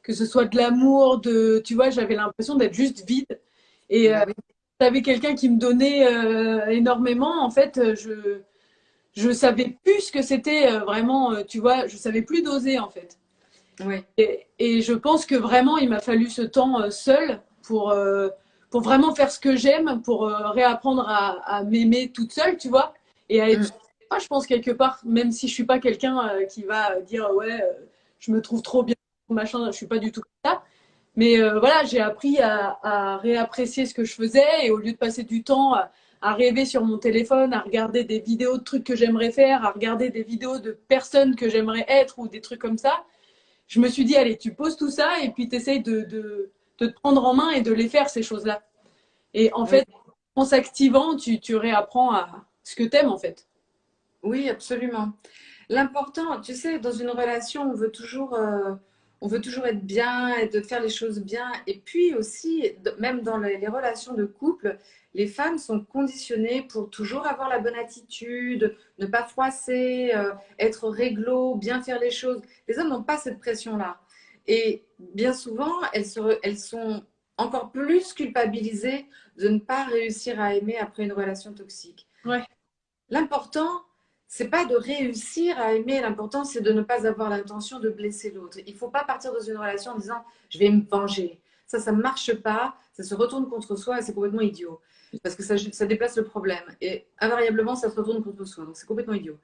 Que ce soit de l'amour, tu vois, j'avais l'impression d'être juste vide. Et Ben oui, j'avais quelqu'un qui me donnait énormément. En fait, je savais plus ce que c'était vraiment, tu vois, je savais plus doser en fait. oui, Et je pense que vraiment, il m'a fallu ce temps seul pour vraiment faire ce que j'aime, pour réapprendre à m'aimer toute seule, tu vois, et à être mm, moi, je pense quelque part, même si je suis pas quelqu'un qui va dire ouais, je me trouve trop bien, machin, je suis pas du tout comme ça. Mais voilà, j'ai appris à réapprécier ce que je faisais et au lieu de passer du temps à rêver sur mon téléphone, à regarder des vidéos de trucs que j'aimerais faire, à regarder des vidéos de personnes que j'aimerais être ou des trucs comme ça, je me suis dit, allez, tu poses tout ça et puis tu essayes de te prendre en main et de les faire, ces choses-là. Et en oui, fait, en s'activant, tu réapprends à ce que t'aimes, en fait. oui, absolument. L'important, tu sais, dans une relation, on veut toujours être bien et de faire les choses bien. Et puis aussi, même dans les relations de couple, les femmes sont conditionnées pour toujours avoir la bonne attitude, ne pas froisser, être réglo, bien faire les choses. Les hommes n'ont pas cette pression-là. Et bien souvent, elles sont encore plus culpabilisées de ne pas réussir à aimer après une relation toxique. Ouais. L'important, c'est pas de réussir à aimer, l'important c'est de ne pas avoir l'intention de blesser l'autre. Il faut pas partir dans une relation en disant je vais me venger. Ça ne marche pas, ça se retourne contre soi et c'est complètement idiot. Parce que ça déplace le problème. Et invariablement, ça se retourne contre soi. Donc c'est complètement idiot.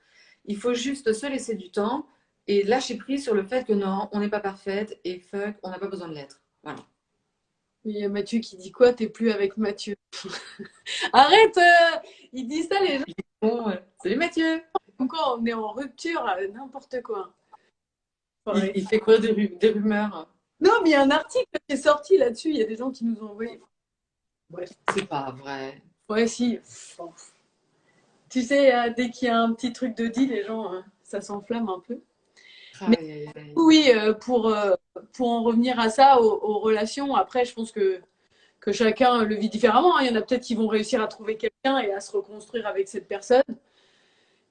Il faut juste se laisser du temps et lâcher prise sur le fait que non, on n'est pas parfaite et fuck, on n'a pas besoin de l'être. Voilà. Il y a Mathieu qui dit quoi? T'es plus avec Mathieu. Arrête! Il dit ça, les gens, Bon, salut Mathieu. comme quoi on est en rupture, n'importe quoi. Il, Pareil. il fait quoi des rumeurs? Non, mais il y a un article qui est sorti là-dessus, il y a des gens qui nous ont envoyé. Bref. C'est pas vrai. Ouais, si. Bon. Tu sais, dès qu'il y a un petit truc de dit, les gens, ça s'enflamme un peu. Mais Aïe, aïe, aïe. oui, pour en revenir à ça, aux relations, après, je pense que chacun le vit différemment, hein. Il y en a peut-être qui vont réussir à trouver quelqu'un et à se reconstruire avec cette personne.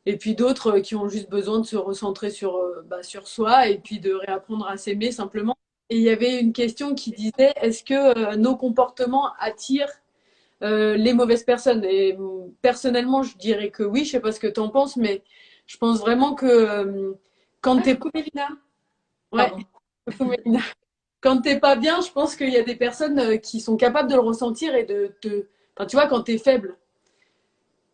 Et puis d'autres qui ont juste besoin de se recentrer sur soi et puis de réapprendre à s'aimer simplement. Et il y avait une question qui disait, est-ce que nos comportements attirent les mauvaises personnes? Et personnellement, je dirais que oui, je sais pas ce que tu en penses, mais je pense vraiment que quand Ah, t'es coucou Mélina. ouais, Pardon. quand t'es pas bien, je pense qu'il y a des personnes qui sont capables de le ressentir et enfin, tu vois, quand t'es faible,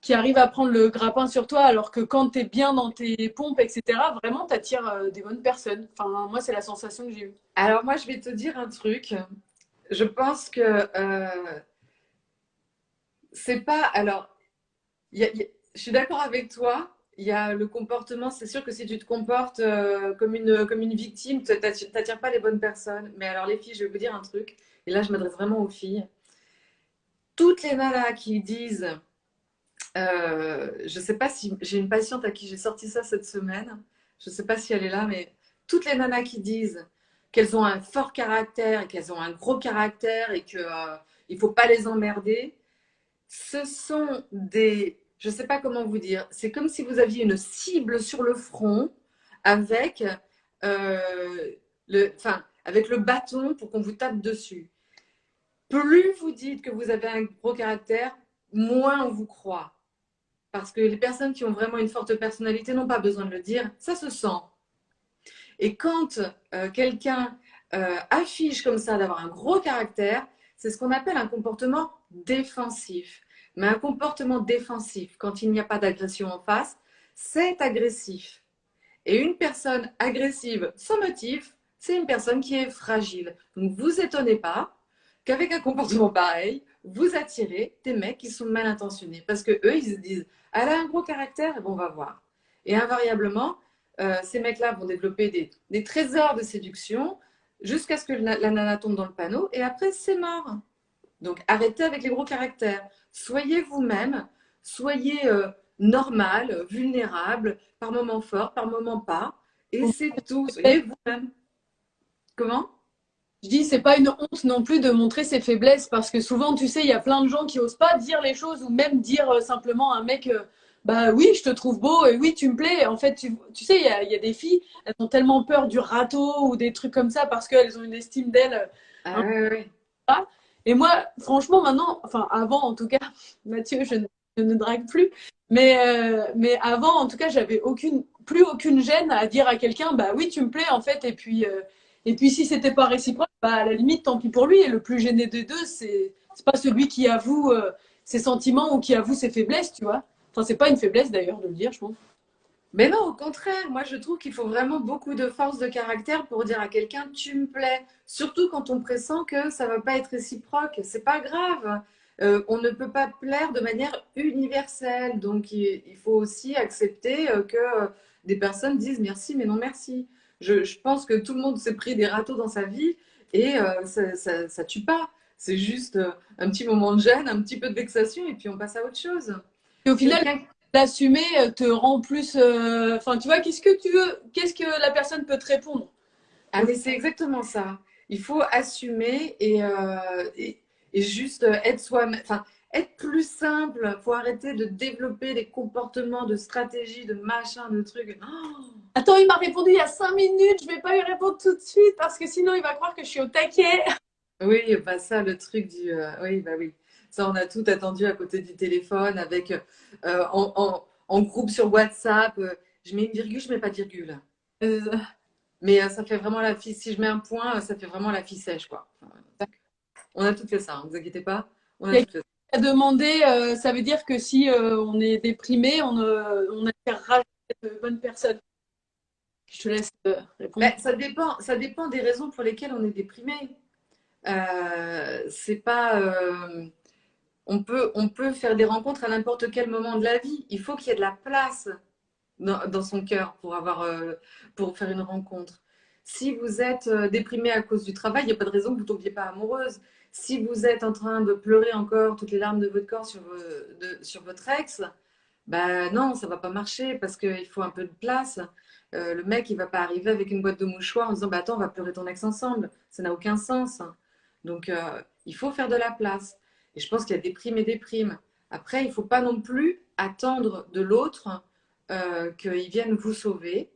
qui arrivent à prendre le grappin sur toi, alors que quand t'es bien dans tes pompes, etc., vraiment, t'attires des bonnes personnes. Enfin, moi, c'est la sensation que j'ai eue. Alors moi, je vais te dire un truc. Je pense que c'est pas. Alors, je suis d'accord avec toi. Il y a le comportement. C'est sûr que si tu te comportes comme une victime, tu n'attires pas les bonnes personnes. Mais alors, les filles, je vais vous dire un truc. Et là, je m'adresse vraiment aux filles. Toutes les nanas qui disent Je ne sais pas si j'ai une patiente à qui j'ai sorti ça cette semaine. Je ne sais pas si elle est là, mais toutes les nanas qui disent qu'elles ont un fort caractère et qu'elles ont un gros caractère et qu'il ne faut pas les emmerder, ce sont des... Je ne sais pas comment vous dire. C'est comme si vous aviez une cible sur le front avec, avec le bâton pour qu'on vous tape dessus. Plus vous dites que vous avez un gros caractère, moins on vous croit. Parce que les personnes qui ont vraiment une forte personnalité n'ont pas besoin de le dire, ça se sent. Et quand quelqu'un affiche comme ça d'avoir un gros caractère, c'est ce qu'on appelle un comportement défensif. Mais un comportement défensif, quand il n'y a pas d'agression en face, c'est agressif. Et une personne agressive sans motif, c'est une personne qui est fragile. Donc vous étonnez pas qu'avec un comportement pareil, vous attirez des mecs qui sont mal intentionnés. Parce que eux, ils se disent, elle a un gros caractère, et bon, on va voir. Et invariablement, ces mecs-là vont développer des trésors de séduction jusqu'à ce que la nana tombe dans le panneau et après, c'est mort. Donc arrêtez avec les gros caractères. Soyez vous-même, soyez normal, vulnérable, par moments fort, par moments pas. Et c'est tout. Soyez vous-même. Comment? Je dis, c'est pas une honte non plus de montrer ses faiblesses parce que souvent, tu sais, il y a plein de gens qui osent pas dire les choses ou même dire simplement à un mec, bah oui, je te trouve beau et oui, tu me plais. En fait, tu sais, il y a des filles, elles ont tellement peur du râteau ou des trucs comme ça parce qu'elles ont une estime d'elles Ah un peu ouais, ouais. bas. Et moi, franchement, maintenant, enfin avant en tout cas, Mathieu, je ne drague plus, mais avant, en tout cas, j'avais plus aucune gêne à dire à quelqu'un, bah oui, tu me plais en fait, et puis si c'était pas réciproque, bah à la limite, tant pis pour lui. Et le plus gêné des deux, c'est pas celui qui avoue ses sentiments ou qui avoue ses faiblesses, tu vois. Enfin, c'est pas une faiblesse d'ailleurs de le dire, je pense. Mais non, au contraire, moi je trouve qu'il faut vraiment beaucoup de force de caractère pour dire à quelqu'un tu me plais. Surtout quand on pressent que ça va pas être réciproque. C'est pas grave. On ne peut pas plaire de manière universelle. Donc il faut aussi accepter que des personnes disent merci mais non merci. Je pense que tout le monde s'est pris des râteaux dans sa vie et ça tue pas. C'est juste un petit moment de gêne, un petit peu de vexation et puis on passe à autre chose. Et au final, Quelqu'un l'assumer te rend plus. Enfin, tu vois, qu'est-ce que tu veux, qu'est-ce que la personne peut te répondre? Ah, mais c'est exactement ça. Il faut assumer et juste être soi-même, enfin, être plus simple. Il faut arrêter de développer des comportements, de stratégies, de machins, de trucs. Oh. Attends, il m'a répondu il y a 5 minutes, je vais pas lui répondre tout de suite parce que sinon il va croire que je suis au taquet. Oui, bah ça, le truc du. Oui, bah oui. Ça, on a tout attendu à côté du téléphone avec en groupe sur WhatsApp. Je mets une virgule, je mets pas de virgule. Euh, Mais ça fait vraiment la fille. Si je mets un point, ça fait vraiment la fille sèche, quoi. Enfin, on a tout fait ça, ne vous inquiétez pas. On a Il y a tout fait ça. quelqu'un qui a demandé, ça veut dire que si on est déprimé, on a fait rage cette bonne personne. Je te laisse répondre. Ben, ça dépend des raisons pour lesquelles on est déprimé. C'est pas, on peut faire des rencontres à n'importe quel moment de la vie. Il faut qu'il y ait de la place dans son cœur pour faire une rencontre. Si vous êtes déprimé à cause du travail, il n'y a pas de raison que vous ne tombiez pas amoureuse. Si vous êtes en train de pleurer encore toutes les larmes de votre corps sur votre ex, bah non, ça va pas marcher parce qu'il faut un peu de place. Le mec, il va pas arriver avec une boîte de mouchoirs en disant bah attends, on va pleurer ton ex ensemble. Ça n'a aucun sens. Donc il faut faire de la place. Et je pense qu'il y a des primes et des primes. Après, il faut pas non plus attendre de l'autre qu'il vienne vous sauver,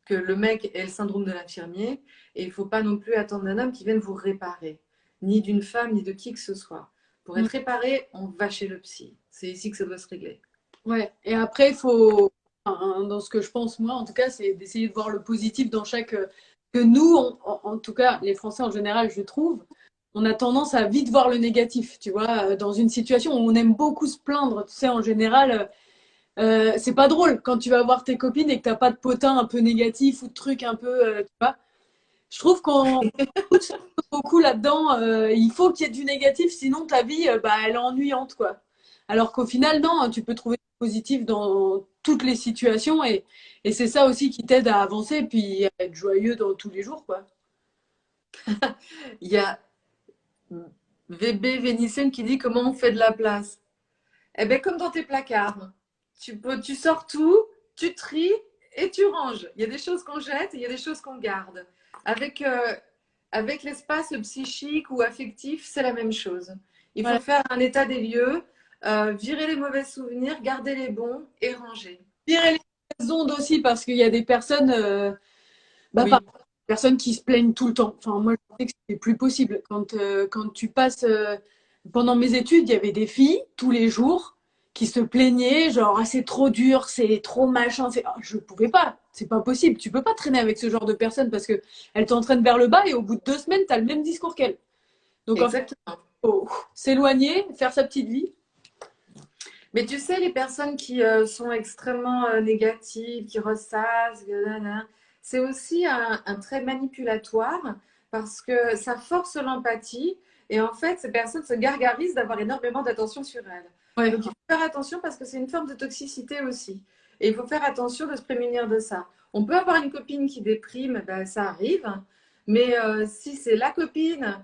que le mec ait le syndrome de l'infirmier. Et il faut pas non plus attendre d'un homme qui vienne vous réparer, ni d'une femme, ni de qui que ce soit. Pour Mm. être réparé, on va chez le psy. C'est ici que ça doit se régler. Ouais. Et après, il faut, enfin, dans ce que je pense moi, en tout cas, c'est d'essayer de voir le positif dans chaque. Que nous, en tout cas, les Français en général, je trouve, on a tendance à vite voir le négatif. Tu vois, dans une situation où on aime beaucoup se plaindre, tu sais, en général. C'est pas drôle quand tu vas voir tes copines et que t'as pas de potin un peu négatif ou de trucs un peu, tu vois. Je trouve qu'on pousse beaucoup là-dedans. Il faut qu'il y ait du négatif, sinon ta vie, bah, elle est ennuyante, quoi. Alors qu'au final, non, tu peux trouver du positif dans toutes les situations et c'est ça aussi qui t'aide à avancer et puis à être joyeux dans tous les jours, quoi. Il y a VB Vénitienne qui dit comment on fait de la place. Eh ben, comme dans tes placards. Tu sors tout, tu tries et tu ranges. Il y a des choses qu'on jette et il y a des choses qu'on garde. Avec, avec l'espace psychique ou affectif, c'est la même chose. Il faut Voilà. faire un état des lieux, virer les mauvais souvenirs, garder les bons et ranger. Virer les ondes aussi, parce qu'il y a des personnes, par Oui, exemple, des personnes qui se plaignent tout le temps. Enfin, moi, je sais que c'est plus possible. Quand tu passes, pendant mes études, il y avait des filles tous les jours qui se plaignaient, genre, ah, c'est trop dur, c'est trop machin. Ah, je pouvais pas, c'est pas possible. Tu peux pas traîner avec ce genre de personnes parce que elles t'entraînent vers le bas et au bout de 2 semaines, tu as le même discours qu'elles. Donc, en fait, exactement. il faut s'éloigner, faire sa petite vie. Mais tu sais, les personnes qui sont extrêmement négatives, qui ressassent, c'est aussi un trait manipulatoire parce que ça force l'empathie et en fait, ces personnes se gargarisent d'avoir énormément d'attention sur elles. Ouais. Donc, il faut faire attention parce que c'est une forme de toxicité aussi. Et il faut faire attention de se prémunir de ça. On peut avoir une copine qui déprime, ben, ça arrive, mais si c'est la copine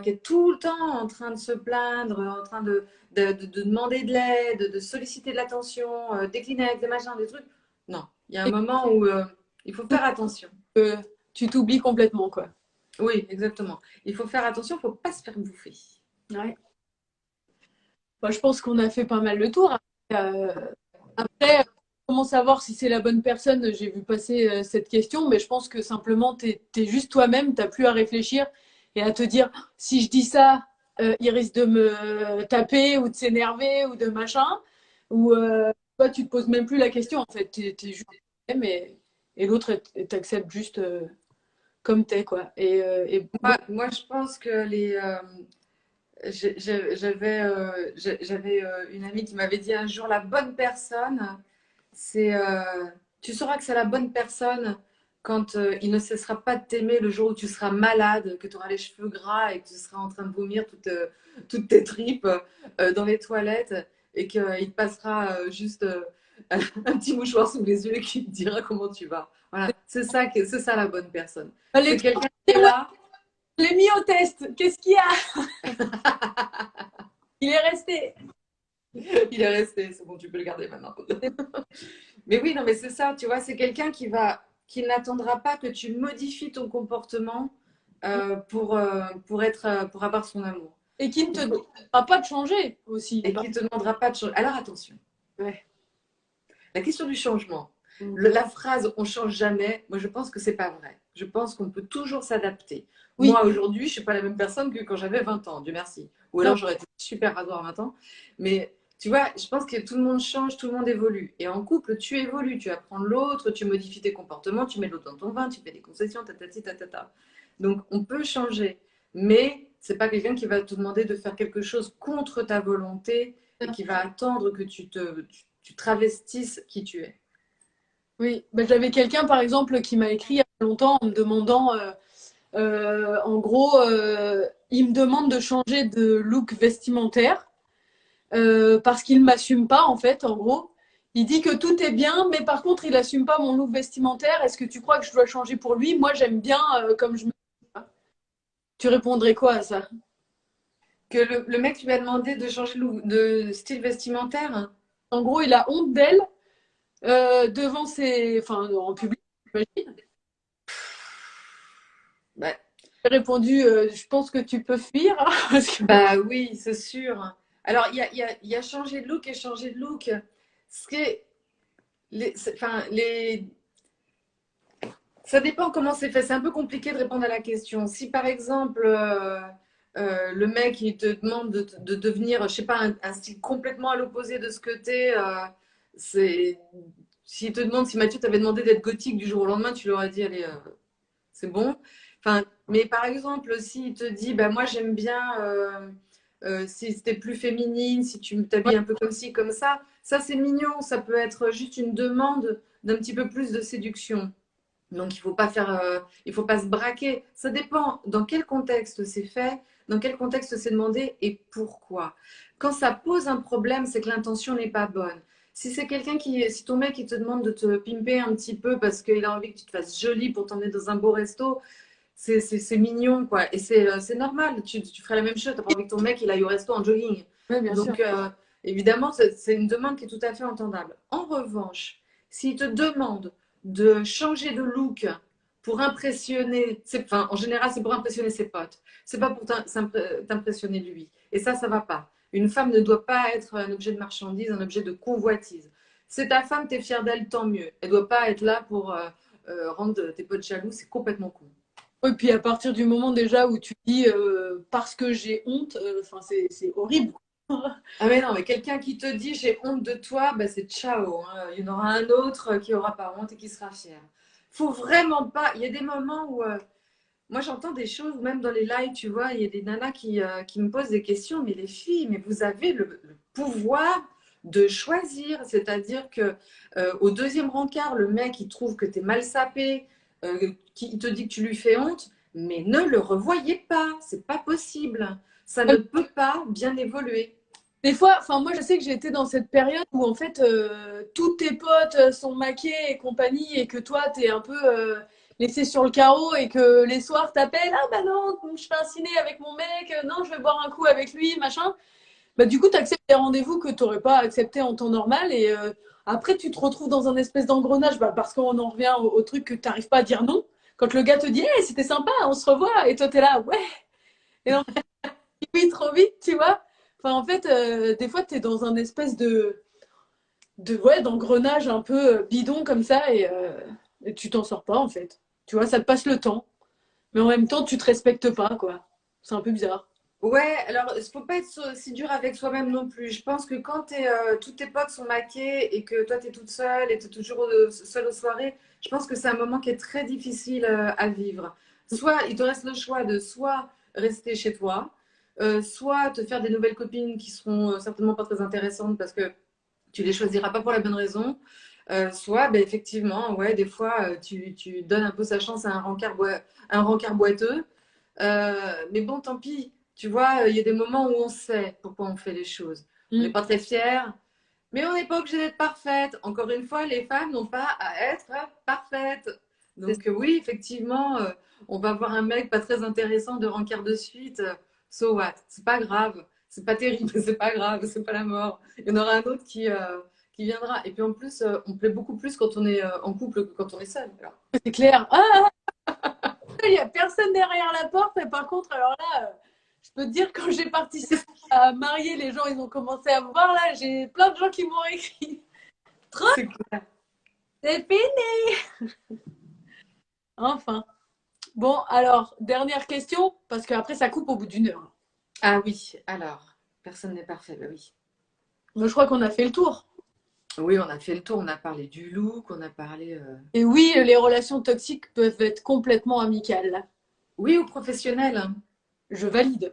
qui est tout le temps en train de se plaindre, en train de demander de l'aide, de solliciter de l'attention, des Kleenex, des machins, des trucs. Non, il y a un Et moment où il faut faire attention. que tu t'oublies complètement, quoi. Oui, exactement. Il faut faire attention, il ne faut pas se faire bouffer. Ouais. Bah, je pense qu'on a fait pas mal le tour. Euh, Après, comment savoir si c'est la bonne personne? J'ai vu passer cette question, mais je pense que simplement, tu es juste toi-même, tu n'as plus à réfléchir et à te dire, si je dis ça, il risque de me taper ou de s'énerver ou de machin. Ou toi, tu te poses même plus la question, en fait. Tu es, juste toi-même et l'autre, t'accepte juste comme t'es, quoi. Moi, je pense que j'avais une amie qui m'avait dit un jour, la bonne personne, c'est, tu sauras que c'est la bonne personne quand il ne cessera pas de t'aimer le jour où tu seras malade, que tu auras les cheveux gras et que tu seras en train de vomir toutes tes tripes dans les toilettes et qu'il te passera juste un petit mouchoir sous les yeux et qu'il te dira comment tu vas. Voilà, c'est ça la bonne personne. les C'est trois, quelqu'un qui est ouais, là. je l'ai mis au test. Qu'est-ce qu'il y a? Il est resté. Il est resté, c'est bon, tu peux le garder maintenant. Mais oui, non, mais c'est ça, tu vois, c'est quelqu'un qui n'attendra pas que tu modifies ton comportement pour avoir son amour. Et qui ne Il te faut, demandera pas de changer aussi. et qui ne te demandera pas de changer. Alors attention, Ouais. la question du changement, Mm. la phrase on change jamais, moi je pense que c'est pas vrai. Je pense qu'on peut toujours s'adapter. Oui, Moi aujourd'hui, je suis pas la même personne que quand j'avais 20 ans, Dieu merci. Ou non, alors j'aurais été super rasoir à 20 ans. Mais tu vois, je pense que tout le monde change, tout le monde évolue. Et en couple, tu évolues, tu apprends de l'autre, tu modifies tes comportements, tu mets l'autre dans ton vin, tu fais des concessions, tatati, tatata. Donc on peut changer. Mais c'est pas quelqu'un qui va te demander de faire quelque chose contre ta volonté et qui va attendre que tu travestisses qui tu es. oui. Ben, j'avais quelqu'un, par exemple, qui m'a écrit il y a pas longtemps en me demandant, en gros, il me demande de changer de look vestimentaire parce qu'il m'assume pas, en fait, en gros. Il dit que tout est bien, mais par contre, il assume pas mon look vestimentaire. Est-ce que tu crois que je dois changer pour lui? Moi, j'aime bien comme je me. Tu répondrais quoi à ça? Que le mec lui a demandé de changer de style vestimentaire. En gros, il a honte d'elle devant ses. Enfin, en public, j'imagine. Bah, J'ai répondu, je pense que tu peux fuir, hein, parce que bah oui, c'est sûr. Alors, il y a changé de look et changé de look. Ce qui est, enfin, ça dépend comment c'est fait. C'est un peu compliqué de répondre à la question. Si par exemple, le mec il te demande de devenir, je sais pas, un style complètement à l'opposé de ce que t'es, c'est. S'il te demande si Mathieu t'avait demandé d'être gothique du jour au lendemain, tu lui aurais dit, allez, c'est bon. Enfin, mais par exemple, s'il te dit, bah, moi j'aime bien si c'était plus féminine, si tu ouais, t'habilles un peu comme ci, comme ça c'est mignon. Ça peut être juste une demande d'un petit peu plus de séduction. Donc il faut pas se braquer. Ça dépend dans quel contexte c'est fait, dans quel contexte c'est demandé et pourquoi. Quand ça pose un problème, c'est que l'intention n'est pas bonne. Si c'est si ton mec il te demande de te pimper un petit peu parce qu'il a envie que tu te fasses jolie pour t'emmener dans un beau resto, c'est mignon quoi. Et c'est normal. Tu ferais la même chose. T'as pas envie que ton mec il aille au resto en jogging. ouais, bien sûr. Donc Évidemment, c'est une demande qui est tout à fait entendable. En revanche, s'il te demande de changer de look pour impressionner, enfin, en général, c'est pour impressionner ses potes. C'est pas pour t'impressionner lui. Et ça va pas. Une femme ne doit pas être un objet de marchandise, un objet de convoitise. C'est ta femme, t'es fière d'elle, tant mieux. Elle doit pas être là pour rendre tes potes jaloux, c'est complètement con. Oui, puis à partir du moment déjà où tu dis parce que j'ai honte, enfin c'est horrible. Ah mais non, mais quelqu'un qui te dit j'ai honte de toi, bah c'est ciao, hein. Il y en aura un autre qui aura pas honte et qui sera fier. Faut vraiment pas. Il y a des moments où moi j'entends des choses, même dans les lives, tu vois, il y a des nanas qui me posent des questions, mais les filles, mais vous avez le pouvoir de choisir, c'est-à-dire que au deuxième rencard, le mec il trouve que t'es mal sapé, il te dit que tu lui fais honte, mais ne le revoyez pas, c'est pas possible. Ça ne peut pas bien évoluer. Des fois, enfin moi je sais que j'ai été dans cette période où en fait tous tes potes sont maqués et compagnie et que toi t'es un peu laissé sur le carreau et que les soirs t'appelles ah bah non je fais un ciné avec mon mec non je vais boire un coup avec lui machin bah du coup t'acceptes des rendez-vous que t'aurais pas accepté en temps normal et après tu te retrouves dans un espèce d'engrenage bah, parce qu'on en revient au truc que t'arrives pas à dire non quand le gars te dit hey, c'était sympa on se revoit et toi t'es là ouais et non oui trop vite tu vois. Enfin, en fait, des fois, tu es dans un espèce ouais, d'engrenage un peu bidon comme ça et tu t'en sors pas, en fait. Tu vois, ça te passe le temps, mais en même temps, tu te respectes pas, quoi. C'est un peu bizarre. Ouais, alors il faut pas être si dur avec soi-même non plus. Je pense que quand tous tes potes sont maqués et que toi tu es toute seule et tu es toujours seule aux soirées, je pense que c'est un moment qui est très difficile à vivre. Soit il te reste le choix de soit rester chez toi, soit te faire des nouvelles copines qui seront certainement pas très intéressantes parce que tu les choisiras pas pour la bonne raison. Soit, ben, effectivement, ouais, des fois, tu donnes un peu sa chance à un rencard boiteux. Mais bon, tant pis. Tu vois, il y a des moments où on sait pourquoi on fait les choses. On n'est Mm. pas très fiers, mais on n'est pas obligé d'être parfaite. Encore une fois, les femmes n'ont pas à être parfaites. C'est Donc oui, effectivement, on va voir un mec pas très intéressant de rencard de suite. So what? C'est pas grave. C'est pas terrible, c'est pas grave, c'est pas la mort. Il y en aura un autre qui viendra. Et puis en plus, on plaît beaucoup plus quand on est en couple que quand on est seul. Alors, c'est clair. Ah, il y a personne derrière la porte. Et par contre, alors là, je peux te dire, quand j'ai participé à marier, les gens, ils ont commencé à me voir. Là, j'ai plein de gens qui m'ont écrit. Trop, c'est clair. c'est fini. Enfin. Bon, alors, dernière question, parce qu'après, ça coupe au bout d'une heure. Ah oui, alors, personne n'est parfait, bah oui. Moi, je crois qu'on a fait le tour. Oui, on a fait le tour, on a parlé du look, on a parlé Et oui, les relations toxiques peuvent être complètement amicales. oui, aux professionnels. Je valide.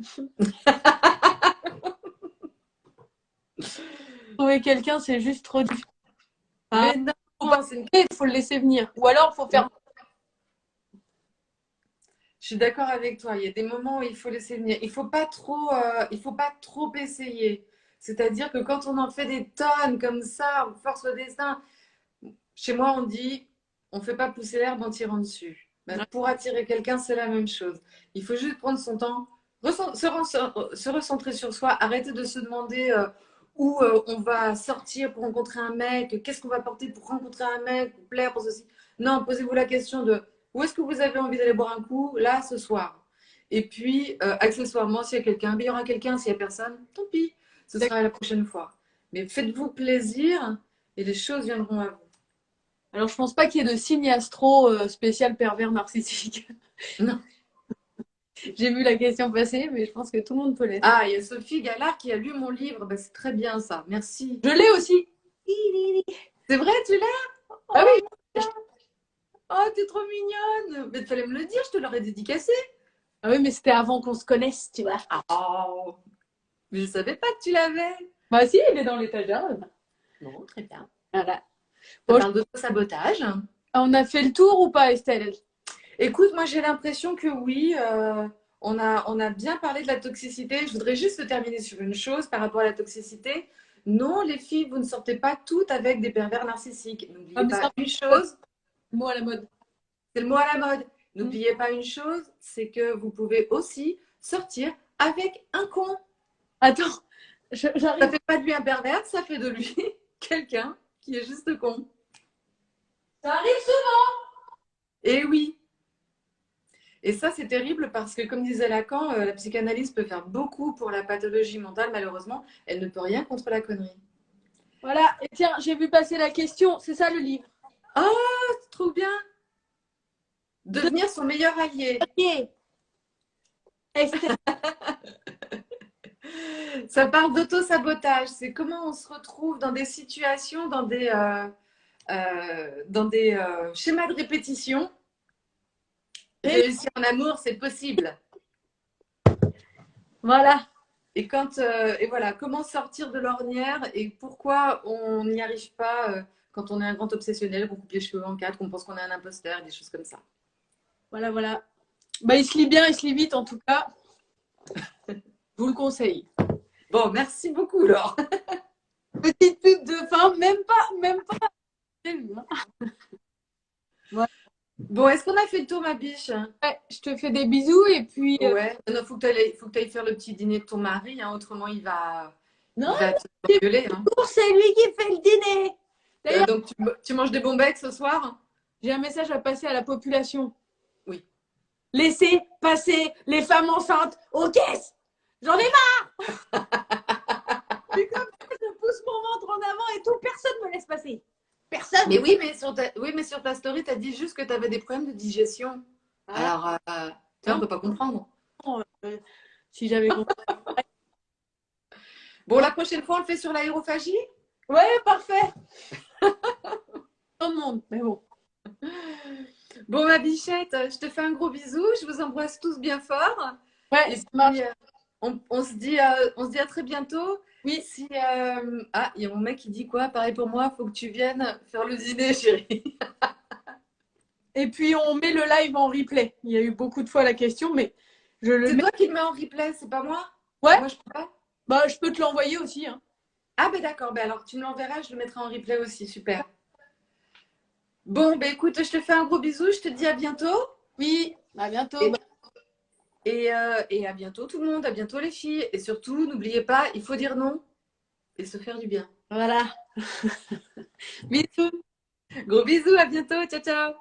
Trouver quelqu'un, c'est juste trop difficile. Ah, Mais non, faut pas c'est une... il faut le laisser venir. Ou alors, faut faire. Je suis d'accord avec toi. Il y a des moments où il faut laisser venir. Il faut pas trop essayer. C'est-à-dire que quand on en fait des tonnes comme ça, on force le destin. Chez moi, on dit, on fait pas pousser l'herbe en tirant dessus. Ben, pour attirer quelqu'un, c'est la même chose. Il faut juste prendre son temps, se recentrer sur soi, arrêter de se demander où on va sortir pour rencontrer un mec, qu'est-ce qu'on va porter pour rencontrer un mec, pour plaire, pour ceci. Non, posez-vous la question de où est-ce que vous avez envie d'aller boire un coup, là, ce soir. Et puis, accessoirement, s'il y a quelqu'un, il y aura quelqu'un, s'il n'y a personne, tant pis, ce sera la prochaine fois. Mais faites-vous plaisir et les choses viendront à vous. Alors, je pense pas qu'il y ait de signe astro spécial pervers narcissique. Non. J'ai vu la question passer, mais je pense que tout le monde peut l'être. Ah, il y a Sophie Gallard qui a lu mon livre. Ben, c'est très bien ça. Merci. Je l'ai aussi. C'est vrai, tu l'as? Ah Oh, oui. oh, t'es trop mignonne. Mais il fallait me le dire, je te l'aurais dédicacé. Ah oui, mais c'était avant qu'on se connaisse, tu vois. Oh, mais je savais pas que tu l'avais. Bah si, il est dans l'étagère. Bon, très bien. Voilà. Ça Bon, parle d'auto-sabotage. on a fait le tour ou pas, Estelle? Écoute, moi j'ai l'impression que oui, on a bien parlé de la toxicité. Je voudrais juste terminer sur une chose par rapport à la toxicité. Non, les filles, vous ne sortez pas toutes avec des pervers narcissiques. Ah, N'oubliez mais pas ça, une chose, mot à la mode. c'est le mot à la mode. Mm. N'oubliez pas une chose, c'est que vous pouvez aussi sortir avec un con. Attends, Ça J'arrive. fait pas de lui un pervers, ça fait de lui quelqu'un qui est juste con. Ça arrive souvent. Et oui. Et ça, c'est terrible parce que, comme disait Lacan, la psychanalyse peut faire beaucoup pour la pathologie mentale. Malheureusement, elle ne peut rien contre la connerie. Voilà. Et tiens, j'ai vu passer la question. C'est ça le livre. Oh, trop bien. Devenir son meilleur allié. Ok. Esther. Ça parle d'auto-sabotage. C'est comment on se retrouve dans des situations, dans des schémas de répétition. Réussir en amour, c'est possible. Voilà. Et et voilà, comment sortir de l'ornière et pourquoi on n'y arrive pas quand on est un grand obsessionnel, qu'on coupe les cheveux en quatre, qu'on pense qu'on est un imposteur, des choses comme ça. Voilà, voilà. Bah, il se lit bien, il se lit vite en tout cas. Je vous le conseille. Bon, merci beaucoup, Laure. Petite pub de fin, même pas. Voilà. Bon, est-ce qu'on a fait le tour, ma biche? Ouais, je te fais des bisous et puis. Ouais. Non, faut que tu ailles faire le petit dîner de ton mari, hein, autrement Non, il va te gueuler. Hein. c'est lui qui fait le dîner. D'ailleurs, Donc, tu manges des bons becs ce soir? j'ai un message à passer à la population. Oui. Laissez passer les femmes enceintes aux caisses. J'en ai marre. Puis comme ça, je pousse mon ventre en avant et tout, personne ne me laisse passer. Personne. Mais oui, mais sur ta story, tu as dit juste que tu avais des problèmes de digestion. Ah, Alors, tu vois, on peut pas comprendre. non, si j'avais compris. Bon, la prochaine fois, on le fait sur l'aérophagie? Ouais, parfait. Tout le monde, mais bon. Bon, ma bichette, je te fais un gros bisou. Je vous embrasse tous bien fort. Ouais, Et ça puis, marche. on se dit à très bientôt. Oui. Si, Ah, il y a mon mec qui dit quoi? Pareil pour moi, faut que tu viennes faire le dîner, chérie. Et puis on met le live en replay. Il y a eu beaucoup de fois la question, mais je le C'est mets. toi qui le mets en replay, c'est pas moi? Ouais, Moi, je peux pas. bah je peux te l'envoyer aussi. Hein. Ah, ben d'accord. Ben alors, tu me l'enverras, je le mettrai en replay aussi. Super. Bon, ben écoute, je te fais un gros bisou. Je te dis à bientôt. Oui, à bientôt. Et, et à bientôt tout le monde. À bientôt les filles. Et surtout, n'oubliez pas, il faut dire non et se faire du bien. Voilà. Bisous. Gros bisous, à bientôt. Ciao, ciao.